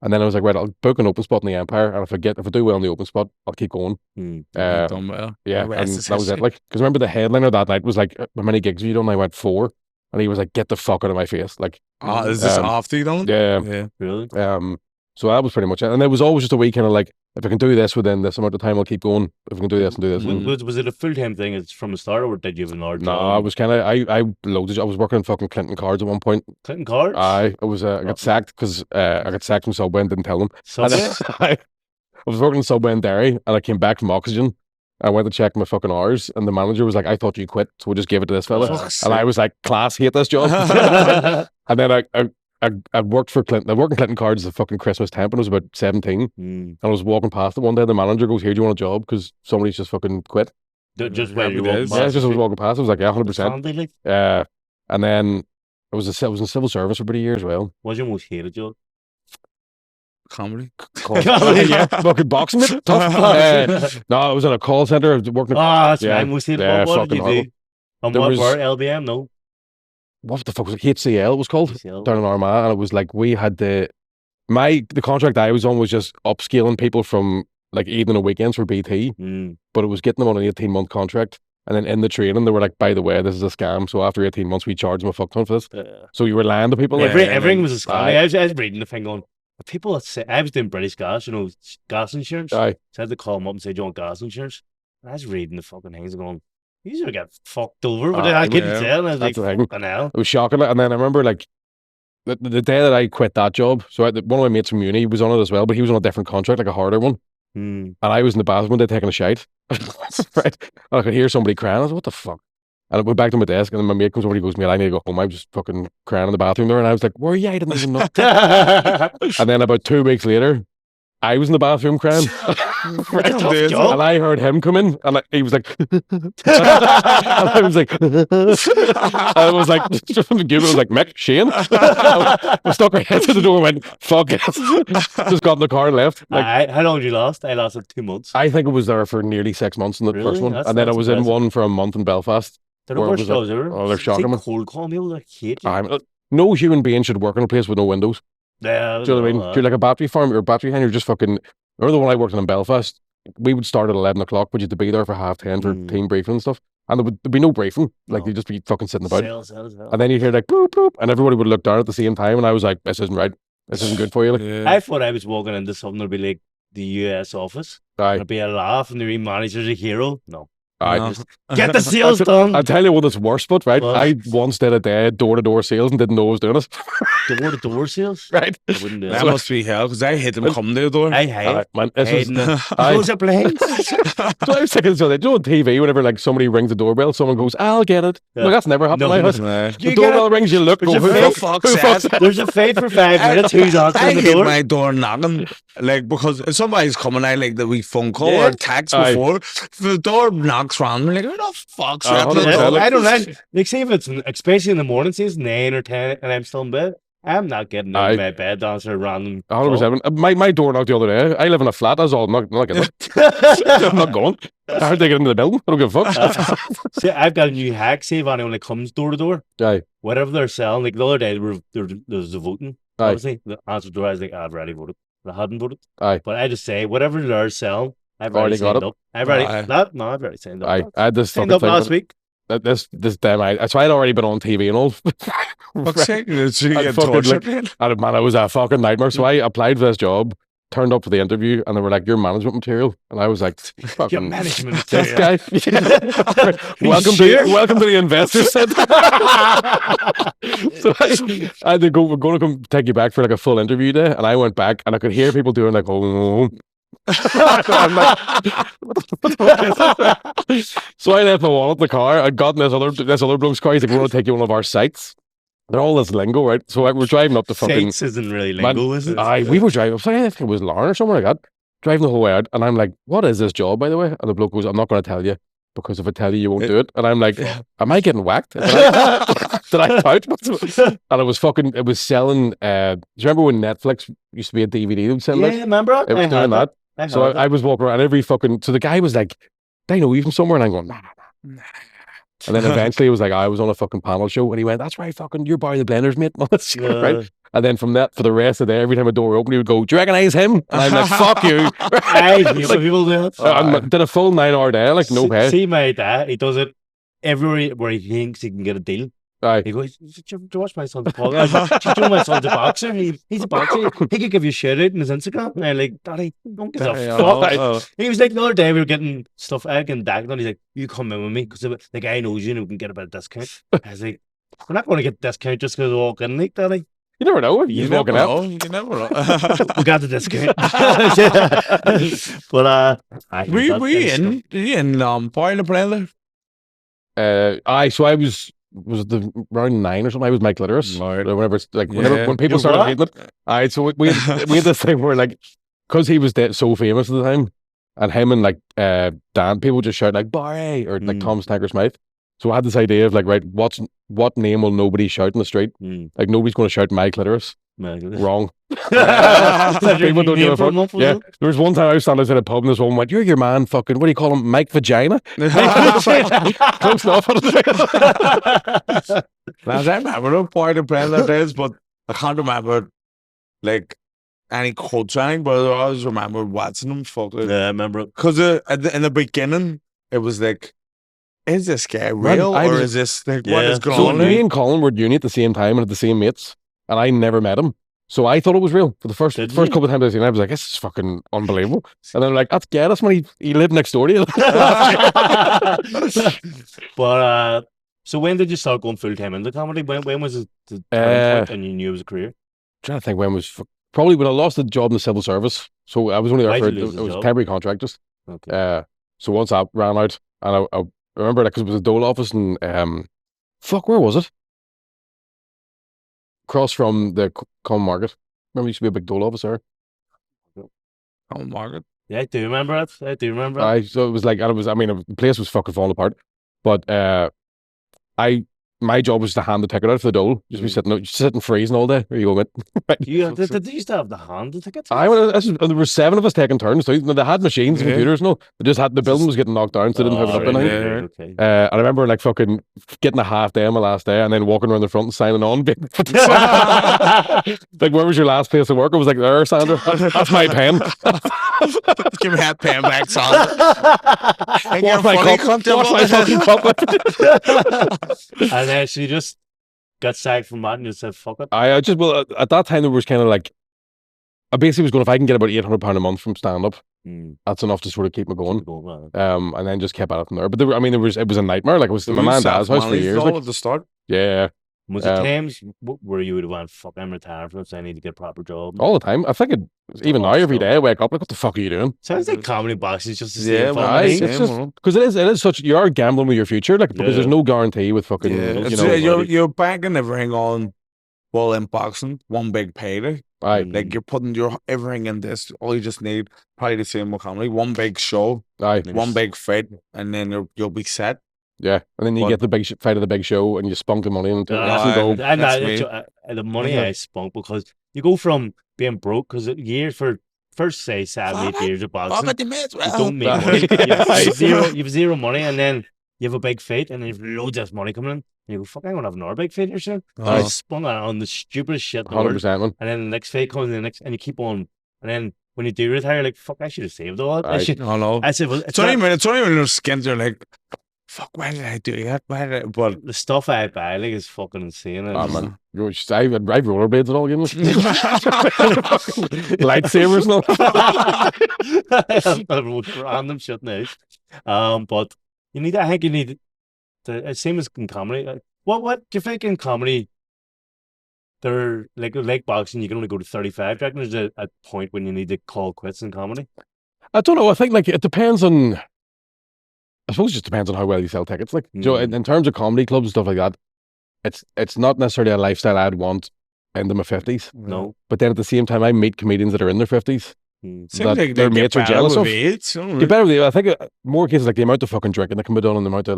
And then I was like, right, I'll book an open spot in the Empire, and if I do well in the open spot, I'll keep going. Done well. Yeah, and that was it. Like, because remember the headliner that night was like, how many gigs have you done? I went 4, and he was like, get the fuck out of my face. Like, is this after you done? Yeah, really. So that was pretty much it. And there was always just a week kind of like, if I can do this within this amount of time, I'll keep going. If I can do this and do this. Was it a full-time thing? It's from the start, or did you have an hour job? No, I was kind of, I loaded. I was working on fucking Clinton cards at one point. Clinton cards? I got sacked because I got sacked from Subway and didn't tell them. Subway? I was working in Subway in Derry, and I came back from Oxygen. I went to check my fucking hours, and the manager was like, I thought you quit, so we'll just give it to this fella. And I was like, class, hate this job. And then I worked for Clinton. I worked in Clinton cards as a fucking Christmas temp when I was about 17. And I was walking past it one day. The manager goes, "Here, do you want a job? Because somebody's just fucking quit." Just where you walking past? Yeah, just I was walking past. I was like, yeah, 100%. And then I was in civil service for about a year as well. What's your most hated job? Comedy. Yeah, fucking boxing it. Tough. No, I was in a call center. I was working. That's my most hated. What did you do? And what were LBM? No. What the fuck was it? HCL it was called down in Armagh, and it was like we had the contract I was on was just upscaling people from like evening and weekends for BT, but it was getting them on an 18-month contract, and then in the training they were like, by the way, this is a scam. So after 18 months, we charge them a fuck ton for this. So you were lying to people. Everything was a scam. I was reading the thing going. People that say I was doing British Gas, gas insurance. So I had to call them up and say, "Do you want gas insurance?" And I was reading the fucking things and going, "These are get fucked over." But I couldn't tell. And I was like, "Fucking hell!" It was shocking. And then I remember like the day that I quit that job. So one of my mates from uni was on it as well, but he was on a different contract, like a harder one. And I was in the bathroom one day taking a shite. Right, and I could hear somebody crying. I was like, "What the fuck?" And I went back to my desk, and then my mate comes over and he goes, "Mate, I need to go home. I was just fucking crying in the bathroom there." And I was like, "Where are you? I didn't even know." And then about 2 weeks later, I was in the bathroom crying. Right. And I heard him come in, and he was like, and I was like, I was like, I was like, Mick, Shane. I stuck our heads to the door and went, "Fuck it." Just got in the car and left. Like, how long did you last? I lasted 2 months. I think it was there for nearly 6 months in the first one. And then I was in one for a month in Belfast. They're the worst jobs ever. Oh, they're shocking. Cold call people that hate you. No human being should work in a place with no windows. Yeah, do you know what I mean? You're like a battery farm or a battery hen. You're just fucking. Remember the one I worked in Belfast? We would start at 11 o'clock, but you had to be there for 10:30 for team briefing and stuff. And there'd be no briefing. Like, you'd just be fucking sitting about. And then you'd hear like, boop, boop, and everybody would look down at the same time. And I was like, this isn't right. This isn't good for you. Like, I thought I was walking into something that'd be like the US office. There'd be a laugh and the manager's a hero. No. Get the sales done. I'll tell you what it's worse, but right, I once did a day door-to-door sales and didn't know I was doing it. Door-to-door sales? Right. I wouldn't do that. That must be hell, because I hate them coming to the door. I hate close up lanes. So I was thinking, do you know on TV, whenever like somebody rings the doorbell, someone goes, "I'll get it." Look, that's never happened in my house. The doorbell rings, you look, go, who the fuck's that? There's a fight for 5 minutes. Who's answering the door? I hate my door knocking, like, because if somebody's coming, I like the wee phone call or text before. If the door knocks randomly, like, who the fuck's that? I don't know. Like, say if it's, especially in the morning, say it's 9 or 10 and I'm still in bed, I'm not getting out of my bed to answer a random 100%. My door knocked the other day. I live in a flat, that's all. I'm not getting it. I'm not going. I heard they get into the building. I don't give a fuck. See, I've got a new hack. See if anyone that comes door to door, whatever they're selling, like the other day, there was the voting. Obviously, the answer to the door, I was like, I've already voted. I hadn't voted. But I just say, whatever they're selling, I've already signed up. I've already signed up. I had this signed up last week. This damn so I'd already been on TV and all. Fuck's sake, so you get tortured. And man, it was a fucking nightmare. So I applied for this job, turned up for the interview, and they were like, "Your management material," and I was like, "Your management material." This guy. welcome to the investor center. So I had to go. We're going to come take you back for like a full interview day, and I went back, and I could hear people doing like, "Oh." I'm like, so I left my wallet in the car. I'd gotten this other bloke's car. He's like, "We're going to take you one of our sites." they're all this lingo, right? So we're driving up the fucking. Fates isn't really lingo, is it? We were driving. I think it was Lauren or somewhere like that. Driving the whole way out, and I'm like, "What is this job, by the way?" And the bloke goes, "I'm not going to tell you because if I tell you, you won't do it." And I'm like, "Am I getting whacked? Did I pout?" And it was fucking. It was selling. Do you remember when Netflix used to be a DVD? They would sell remember? It was doing that. So I was walking around every fucking. So the guy was like, "They know you from somewhere," and I'm going, "Nah." And then eventually it was like, I was on a fucking panel show, and he went, "That's right, fucking, you're Barry the Blenders, mate." Right? And then from that, for the rest of the day, every time a door opened, he would go, "Do you recognize him?" And I'm like, "Fuck you." I hate when people do it. Did a full 9-hour day, like no pay. See my dad, he does it everywhere where he thinks he can get a deal. Aye. He goes, "Do you watch my son's podcast? Do you know my son's a boxer? He's a boxer. He could give you a shout out on his Instagram." And I'm like, "Daddy, don't give a fuck." He was like, the other day we were getting stuff, I getting dagged on. He's like, "You come in with me because the guy knows you and we can get a bit of discount." I was like, "We're not going to get discount just because we walk in, like, Daddy." You never know. You never know. You never know. We got the discount. But were you in Barry the Blender? So I was the round 9 or something. I was Mike Litteris. Whenever when people started hating it. So we had this thing where, like, because he was so famous at the time, and him and like Dan, people just shout like Barry or like Tom Snacker Smythe. So I had this idea of like, right, what name will nobody shout in the street? Like nobody's going to shout Mike Litteris. Wrong. People don't give a fuck. Yeah. There was one time I was standing outside a pub and this woman went, "You're your man, fucking, what do you call him? Mike Vagina?" Close enough. I remember the Barry the Blender days, but I can't remember like any quotes or anything, but I always remember watching them. Fucking. Yeah, I remember it. Because in the beginning, it was like, is this guy real or is this like what is going on? So me and Colin were at uni at the same time and at the same mates, and I never met him. So I thought it was real for the first couple of times I seen him. I was like, "This is fucking unbelievable." And then like, that's when he lived next door to you. But so when did you start going full time into comedy? When was it the turning point and you knew it was a career? I'm trying to think when was probably when I lost the job in the civil service. So I was only there for it was a temporary contract just. Okay. So once that ran out, and I remember that because it was a dole office and where was it? Across from the Common Market. Remember, there used to be a big dole office there. Common Market. Yeah, I do remember it. So it was like, the place was fucking falling apart. But my job was to hand the ticket out for the dole. Just be sitting freezing all day. There you go, mate. Did you used to have the hand the tickets? There were 7 of us taking turns. So they had machines and computers. No, they just had the building was getting knocked down, so they didn't have it up in there. Okay. I remember like fucking getting a half day on my last day, and then walking around the front and signing on. Like, where was your last place of work? I was like, "There, Sandra. That's my pen." Give me that pen back, Sandra. Wash my fucking cup. And then she just got sacked from that and just said, "Fuck it." At that time there was kind of like, I basically was going, if I can get about £800 a month from stand up, that's enough to sort of keep me going. And then just kept at it from there. But it was a nightmare. Like, it was my man and dad's house for years. At the start. Yeah. Was it times where you would have went, "Fuck, I'm retired from this, I need to get a proper job"? All the time. I think even now, every day I wake up like, "What the fuck are you doing?" Sounds like comedy boxing is just the same. It's just because it is such, you are gambling with your future, like, because there's no guarantee with fucking. You're banking everything on, well, in boxing, one big payday. Like, you're putting your everything in this. All you just need, probably the same with comedy, one big show, one big fight, and then you'll be set. Yeah, and then you get the big fight of the big show, and you spunk the money into the money I spunk, because you go from being broke, because years for first say 7-8 years of boxing, you don't make money. You have zero money, and then you have a big fight, and then you have loads of money coming in. And you go, "Fuck, I'm gonna have another big fight here soon." I spun on the stupidest shit. 100%, man. And then the next fight comes, and you keep on, and then when you do retire, you're like, "Fuck, I should have saved all that." I said, "Well, it's only when your skins are like, fuck, why did I do that? But the stuff I buy like is fucking insane." Man, I've rollerblades and all, you know. Lightsabers and all. Random shit now. But I think you need the same as in comedy. What do you think in comedy? They're like boxing, you can only go to 35. Do you reckon there's a point when you need to call quits in comedy? I don't know. I think like it depends on. I suppose it just depends on how well you sell tickets. Like, in terms of comedy clubs and stuff like that, it's not necessarily a lifestyle I'd want into my 50s. No. But then at the same time, I meet comedians that are in their 50s. Seems That like their they mates get are jealous better of. with age, don't Get they? better with it. I think more cases like the amount of fucking drinking that can be done and the amount of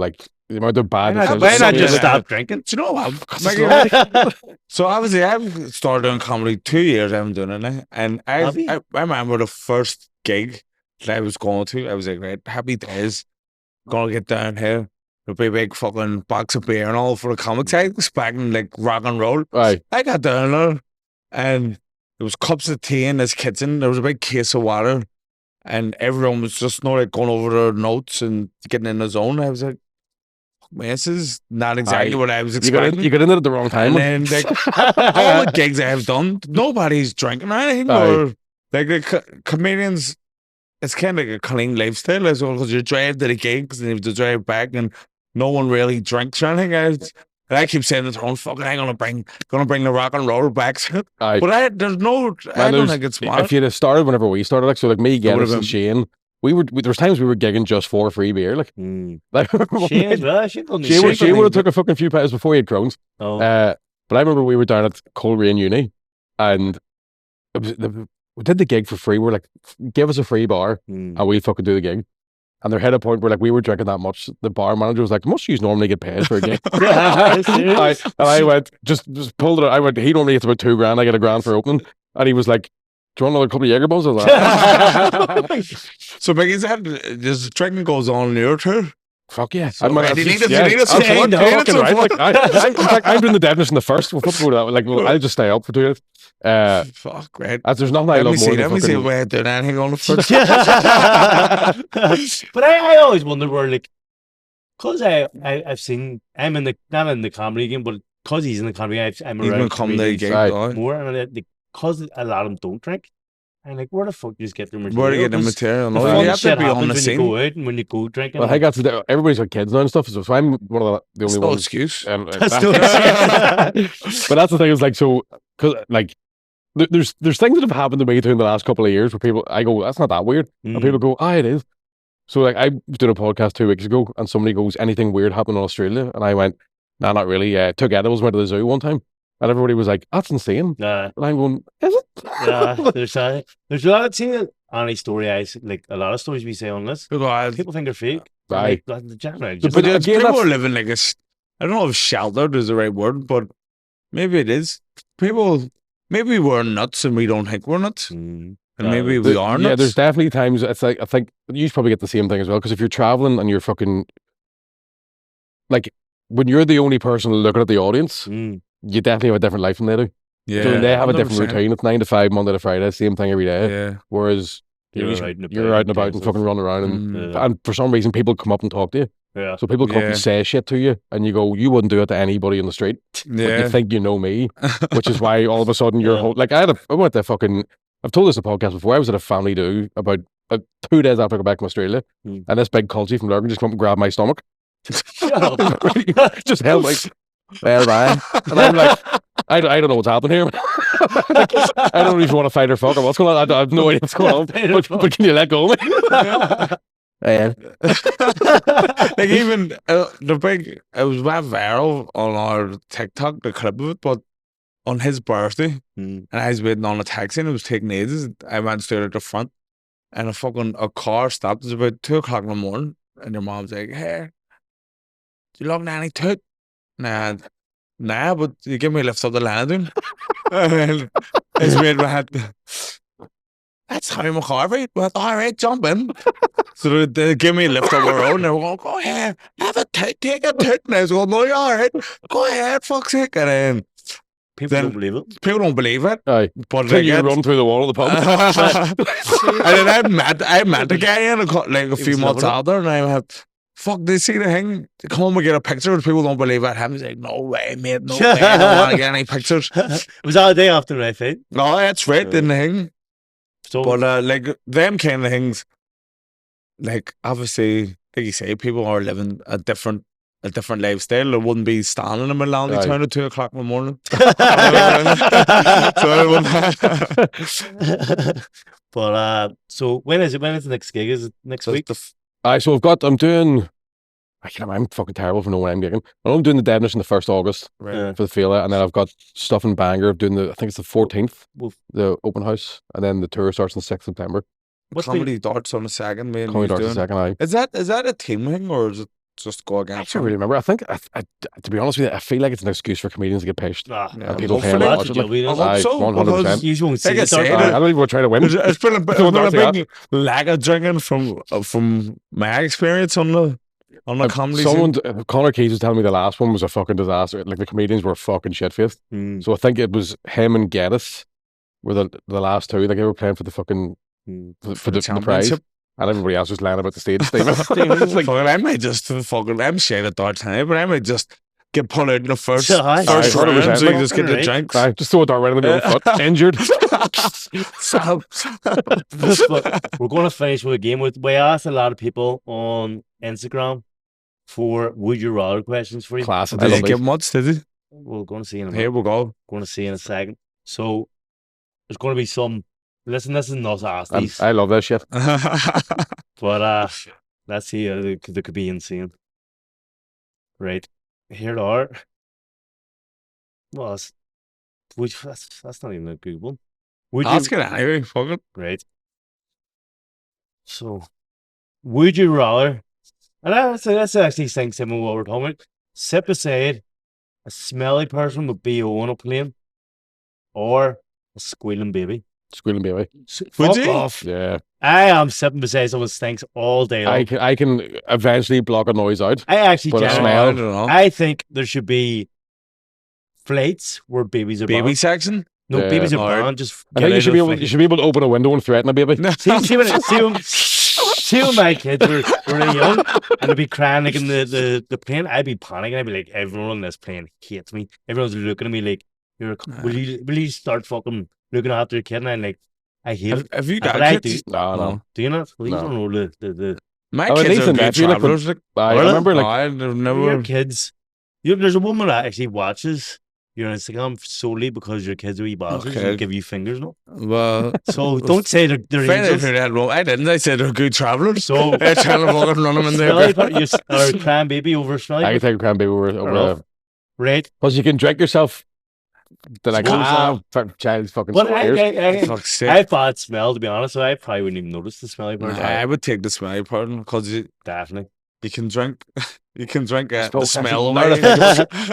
bad Why decisions. not Yeah. just stop drinking? Do you know what? Fuck. So obviously I've started doing comedy 2 years. I'm doing it now, and Have you? I remember the first gig that I was going to. I was like, right, happy days, gonna get down here. There'll be a big fucking box of beer and all for the comics. I was expecting like rock and roll. Aye. I got down there, and there was cups of tea in this kitchen. There was a big case of water, and everyone was just like going over their notes and getting in the zone. I was like, man, this is not exactly Aye. what I was You got expecting. in it at the wrong time. And then all the gigs I have done, nobody's drinking or anything. Aye. Or like the comedians, it's kind of like a clean lifestyle as well, because you drive to the gigs and you have to drive back, and no one really drinks or anything. I keep saying to Tyrone, fucking, I'm gonna bring the rock and roll back. Aye. But I don't think it's smart. If you'd have started whenever we started, like, so like me, Guinness, would've and Shane, there was times we were gigging just for free beer. Like, like Shane as well. Shane done Shane would have took a fucking few pounds before he had Crohn's. Oh. But I remember we were down at Coleraine Uni, and we did the gig for free. We're like, give us a free bar, and we'll fucking do the gig. And there had a point where like we were drinking that much. The bar manager was like, "Must you normally get paid for a gig?" I went, just pulled it out. I went, he normally gets about $2,000. I get $1,000 for opening. And he was like, "Do you want another couple of Jaeger bombs?" I was like, So Micky's had this drinking goes on in your tour. "Fuck yeah!" So, right, you need us I'm Shane, fucking right. Like, in fact, I'm doing the definition the first. We'll flip over that. Like, well, I'll just stay up for 2 years. Fuck, right. As there's nothing I love more than Let me see fucking... if I had done anything on the first. But I always wonder where, like, because I've seen, I'm in the, not in the comedy game, but because he's in the comedy, I'm Even around come the gig, Right. more, and because a lot of them don't drink. And like, where the fuck do you just get their material? Where to get the 'Cause material? the No, fun you have to shit be on happens the when scene. you go out and when you go drinking. Well, I got to everybody's got kids now and stuff, so I'm one of the It's only no ones. excuse. That's no excuse. But that's the thing is like, so because like there's things that have happened to me too in the last couple of years where people, I go, that's not that weird, and people go, it is. So like I did a podcast 2 weeks ago, and somebody goes, anything weird happened in Australia, and I went, nah, not really. Took edibles, went to the zoo one time, and everybody was like, that's insane. And I'm going, is it? There's a lot of any story like a lot of stories we say on this. People think they're fake. Right. Like, the general, But again, people are living like I don't know if sheltered is the right word, but maybe it is. Maybe we're nuts and we don't think we're nuts. And maybe we are nuts. Yeah, there's definitely times, it's like, I think you probably get the same thing as well, because if you're traveling and you're fucking, like, when you're the only person looking at the audience, you definitely have a different life than they do. Yeah, So they have a different 100%. routine. It's 9 to 5, Monday to Friday, same thing every day. Yeah. Whereas you're out and about and fucking running around, and for some reason people come up and talk to you. Yeah. So people come up and say shit to you, and you go, you wouldn't do it to anybody in the street. But you think you know me, which is why all of a sudden you're like, I went to fucking, I've told this in the podcast before, I was at a family do about 2 days after I got back from Australia, and this big culty from Lurgan just come up and grabbed my stomach. Just held like, well, bye. And I'm like, I don't know what's happening here. Like, I don't even want to fight or fuck or what's going on. I have no idea what's going on. But can you let go of me? Like even it was went viral on our TikTok, the clip of it, but on his birthday, and I was waiting on a taxi and it was taking ages. I went straight at the front, and a car stopped. It was about 2:00 in the morning, and your mom's like, "Hey, do you look nanny toot?" Nah, but you give me a lift up the landing. And his mate went, "That's Harry McCarvey." Went, "All right, jump in." So they give me a lift up the road, and they were going, "Go ahead, have a take a toot." And I was going, "No, you're all right. Go ahead, fuck's sake." And then people don't believe it. People don't believe it. Aye. But you run through the wall of the pub. And then I met the guy a few months after, and I went, "Fuck, they see the thing? Come home and get a picture." People don't believe it. He's like, "No way, mate, no way. I don't want to get any pictures." It was all day after the fight. No, that's right, in the thing. So, but like them kind of things, like obviously, like you say, people are living a different lifestyle. It wouldn't be standing in Milan town at 2:00 in the morning. So it wouldn't. But so when is it? When is the next gig? Is it next week? So I'm doing I'm fucking terrible for knowing when I'm gigging. I'm doing the Deadness on the 1st August Right. for the Fela, and then I've got stuff in Bangor doing I think it's the 14th, the open house, and then the tour starts on the 6th September. Comedy darts on the 2nd, man. Comedy darts on the 2nd, aye. Is that a team thing or is it just go against? I can't really remember. I think, to be honest with you, I feel like it's an excuse for comedians to get pitched. And people paying to watch it. I hope so. 100%. You won't see it. I don't even want to try to win. It's been a big lack of drinking from my experience on the comedy scene. Connor Keys was telling me the last one was a fucking disaster. Like the comedians were fucking shit-faced. So I think it was him and Geddes were the last two. Like they were playing for the fucking for the prize. And everybody else was lying about the stage. I might just I'm shit at darts now, but I might just get put out in the first round so you just get the drinks. Just throw a dart right in the middle of the foot. Injured. We're going to finish with a game. We asked a lot of people on Instagram for would you rather questions for you. Classic. Did you get much, did you? We're going to see in a minute. Here we go. Going to see in a second. So there's going to be some. Listen, this is not asked these. I love that shit. But let's see. They could be insane. Right. Here they are. Well, that's not even a good one. Ask it anyway. Fuck it. Right. So, would you rather? And that's actually saying similar to what we're talking about. Sit beside a smelly person with BO on a plane, or a squealing baby. Squealing baby. Fuck off. Yeah. I am sitting beside someone stinks all day long. I can eventually block a noise out. I actually but can. I don't know. I think there should be flights where babies are baby banned. section. No, babies are banned. Just I think you should be able to open a window and threaten a baby. See when my kids were really young and they'd be crying like in the plane, I'd be panicking. I'd be like, everyone on this plane hates me. Everyone's looking at me like, will you start fucking looking after your kid? And I'm like, I hate it. Have you got kids? No. Do you not? Well, you don't know the my kids are good travelers. I remember I've never. Your kids. There's a woman that actually watches your Instagram solely because your kids are wee bastards and give you fingers, no? Well, so don't say they're angels. I didn't. I said they're good travelers. So they're trying to fucking run them in there. Or crying baby over smelly. I can take a crying baby over right? Because you can drink yourself. They're like, child's fucking scared. I have bad smell, to be honest, so I probably wouldn't even notice the smelly part. I would take the smelly part because definitely you can drink. You can drink the smell.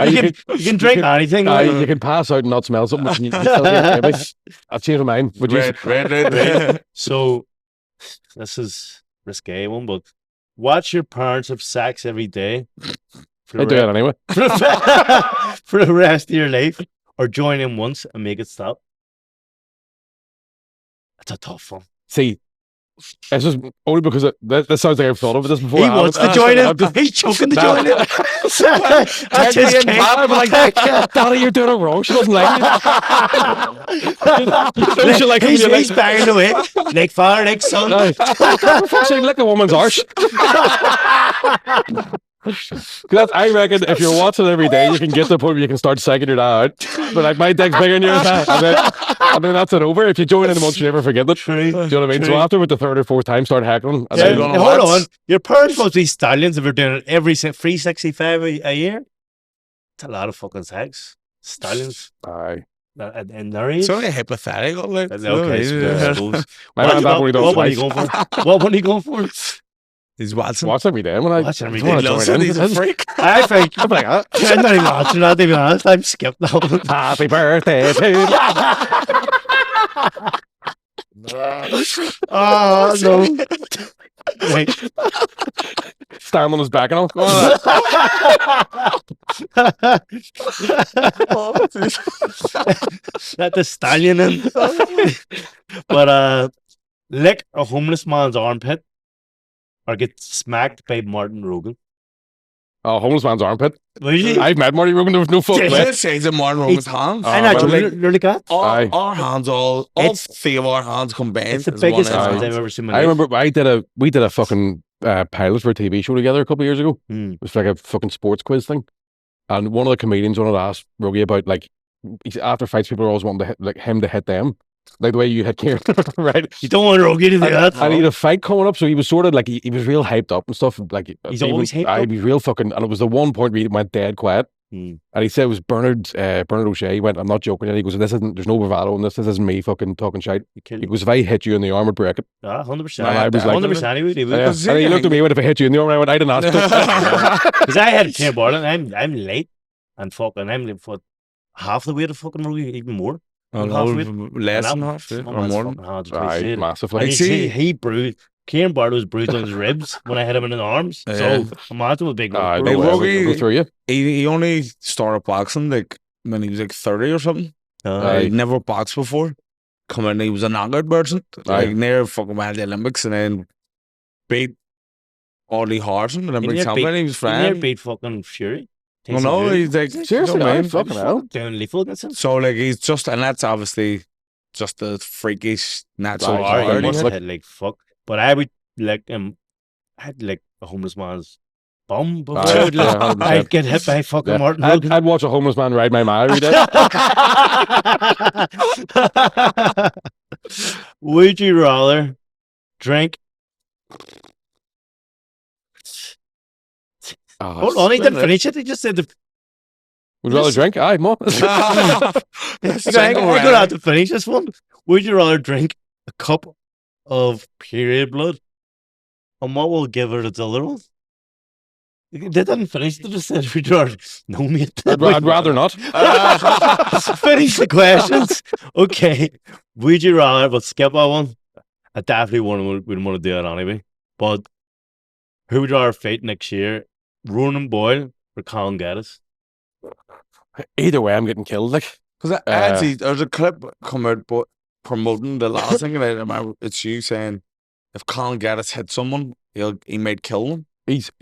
You can drink anything. You can pass out and not smell something. I've changed my mind. Would you? Right. So this is a risque one, but watch your parents have sex every day. I do it anyway. For the rest of your life, or join in once and make it stop. That's a tough one. See, it's just only because that sounds like I've thought of this before. He wants to join in. He's choking to join in. That's his case. I'm like, Daddy, you're doing it wrong. She doesn't like you. He's banging away. Like father, like son. Like a woman's arse. Because I reckon if you're watching every day, you can get to the point where you can start psyching your dad out. But like my dick's bigger than yours, and then that's it over. If you join in once, you never forget it. True. Do you know what I mean? So after with the third or fourth time, start heckling. And then hold on. Your parents must be stallions if they're doing it every 365 a year. It's a lot of fucking sex. Stallions. Aye. And there he is. It's only hypothetical. Like, okay. What one are you going for? What one are you going for? He's watching. Watch every day. Watch every day. He's a freak. I think. I'm like, I'm not even watching that, to be honest. I'm skipped now. Happy birthday to you. Oh, no. Right. Stand on his back and all. Let the stallion in. But lick a homeless man's armpit or get smacked by Martin Rogan. Oh, homeless man's armpit. Really? I've met Marty Rogan. There was no fucking way. It says Martin Rogan's hands. I know, you're like that. Our hands, all three of our hands combined. It's the biggest hands I've ever seen in my life. I remember we did a fucking pilot for a TV show together a couple of years ago. It was like a fucking sports quiz thing. And one of the comedians wanted to ask Rogie about, like, after fights, people are always wanting him to hit them. like the way you had Kieran, right? You don't want Rogie to do that. And he had a fight coming up, so he was sort of like he was real hyped up and stuff. Like He's always hyped up. He was real fucking, and it was the one point where he went dead quiet. And he said it was Bernard O'Shea. He went, I'm not joking. And he goes, there's no bravado in this. This isn't me fucking talking shite. He goes, if I hit you in the arm, I'd break it. 100%. And I was like, 100% he would. And he looked at me, went, if I hit you in the arm, I went, I didn't ask it. Because I had Micky Bartlett, and I'm late, and fucking, I'm for half the weight of fucking Rogie, even more. Less than half, or more. Massively. He bruised. Kieran Bartlett was bruised on his ribs when I hit him in the arms. So imagine what big Rogie, he only started boxing like when he was like 30 or something. He'd never boxed before. Come in, he was a knockout merchant. Like near fucking went to the Olympics and then beat Ollie Harrison, Olympic champion. He was fine. He never beat fucking Fury. Well, no, he's like seriously, fucking hell. Doing lethal against him. So like he's just, and that's obviously just the freakish natural hard. He must have hit like fuck. But I would like I'd like a homeless man's bum before I'd get hit by fucking Martin Hogan. I'd watch a homeless man ride my mile every day. Would you rather drink? Hold on, he didn't finish it. He just said would you rather drink? Aye, more. I'm gonna have to finish this one. Would you rather drink a cup of period blood, and what will give her its other one? They didn't finish. They just said, "Would you rather?" No, mate. I'd rather not. Finish the questions. Okay. Would you rather? But skip that one. I definitely wouldn't want to do it anyway. But who would you rather fight next year? Ronan Boyle or Colin Geddes? Either way, I'm getting killed. Like, because actually, there's a clip come out, but promoting the last thing, and I remember it's you saying if Colin Geddes hit someone, he might kill them.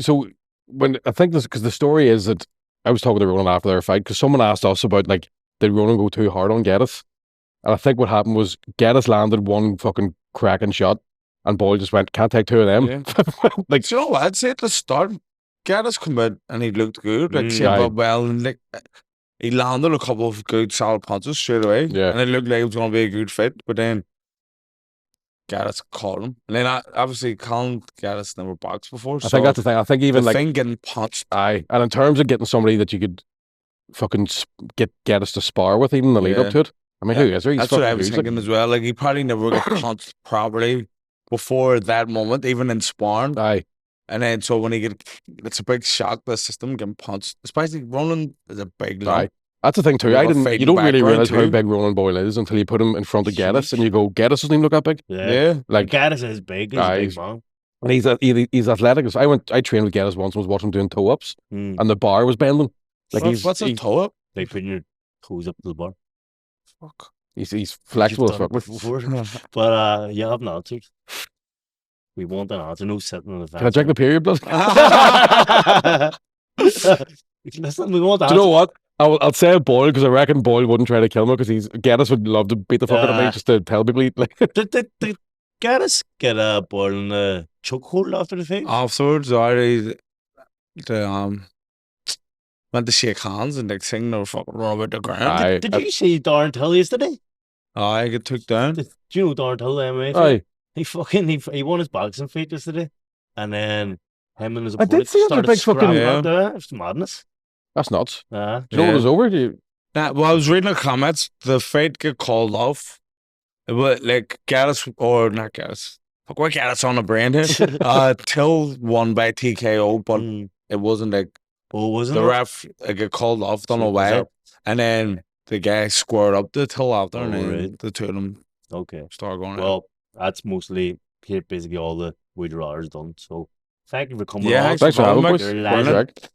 So when I think this, because the story is that I was talking to Ronan after their fight, because someone asked us about like, did Ronan go too hard on Geddes? And I think what happened was Geddes landed one fucking cracking shot, and Boyle just went, can't take two of them. Yeah. Like, you know what? I'd say at the start, Geddes come out and he looked good, like shaped up well, and like he landed a couple of good solid punches straight away. Yeah, and it looked like it was going to be a good fight, but then Geddes caught him, and then obviously Colin Geddes never boxed before. I think that's the thing. I think even the like thing getting punched. Aye, and in terms of getting somebody that you could fucking get Geddes to spar with, even the lead up to it. I mean, who is there? That's what I was thinking as well. Like he probably never got punched properly before that moment, even in sparring. Aye. And then, so when it's a big shock to the system getting punched, especially Ronan is a big lump. That's the thing too. You don't really realize how big Ronan Boyle is until you put him in front of Geddes and you go, Geddes doesn't even look that big. Yeah. Like Geddes is big. He's a big man. And he's athletic. I trained with Geddes once and was watching him doing toe ups, and the bar was bending. Like what's a toe up? Like putting your toes up to the bar. Fuck. He's flexible as fuck. But you haven't answered. We want an answer. No sitting in the fence. Can I check the period blood? Listen, we want. Do you know what? I'll say Boyle because I reckon Boyle wouldn't try to kill me because Geddes would love to beat the fuck out of me just to tell people. Like, did Geddes get a Boyle in the chokehold after the fight? Afterwards, they went to shake hands and next thing they were fucking run about the ground. Did you see Darren Till yesterday? I get took down. Do you know Darren Till, the MMA fight? He won his boxing fight yesterday, and then him and his opponent started big fucking it's madness. That's nuts. Do you know what was over? Well, I was reading the comments. The fight got called off. It was like Geddes or not Geddes. Fuck, what Geddes on the brain here? Till won by TKO, but it wasn't like. Oh, wasn't the ref got called off? Don't know why. And then the guy squared up the Till after, and then the two of them started going. Well, that's mostly basically all the Would You Rather's done. So thank you for coming on. Thanks for having us.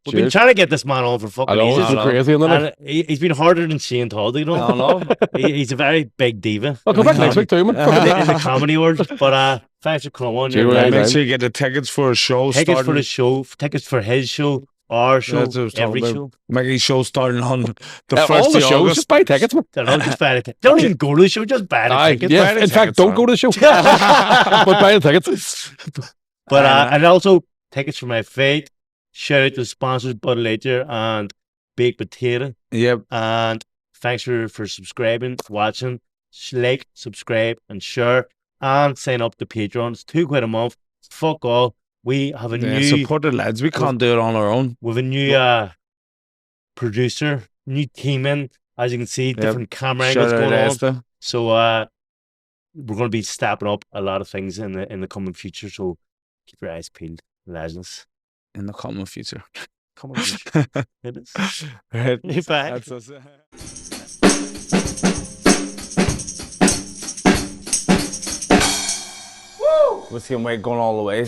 We've been trying to get this man on for fucking ages. Crazy, and he's been harder than Shane Todd, you know. I don't know. He's a very big diva. I'll come back next week too, man. In the comedy world. But thanks for coming on. Make sure you get the tickets for a show. Tickets for the show. Tickets for his show. Our show, every show. Micky's show starting on the 1st all the shows, just buy tickets, man. Don't even go to the show, just buy the tickets. Yeah, in fact, don't go to the show. But buy the tickets. But and also tickets for my fate. Shout out to the sponsors, Bud Later and Baked Potato. Yep. And thanks for subscribing, watching. like, subscribe, and share, and sign up to Patreon. It's £2 a month. Fuck all. We have a new support the lads. We can't do it on our own. We have a new producer, new team in. As you can see, different camera angles going on. So we're going to be stepping up a lot of things in the coming future. So keep your eyes peeled, legends. In the coming future. Coming future. It is. Right. Bye. That's us. We'll see him going all the way.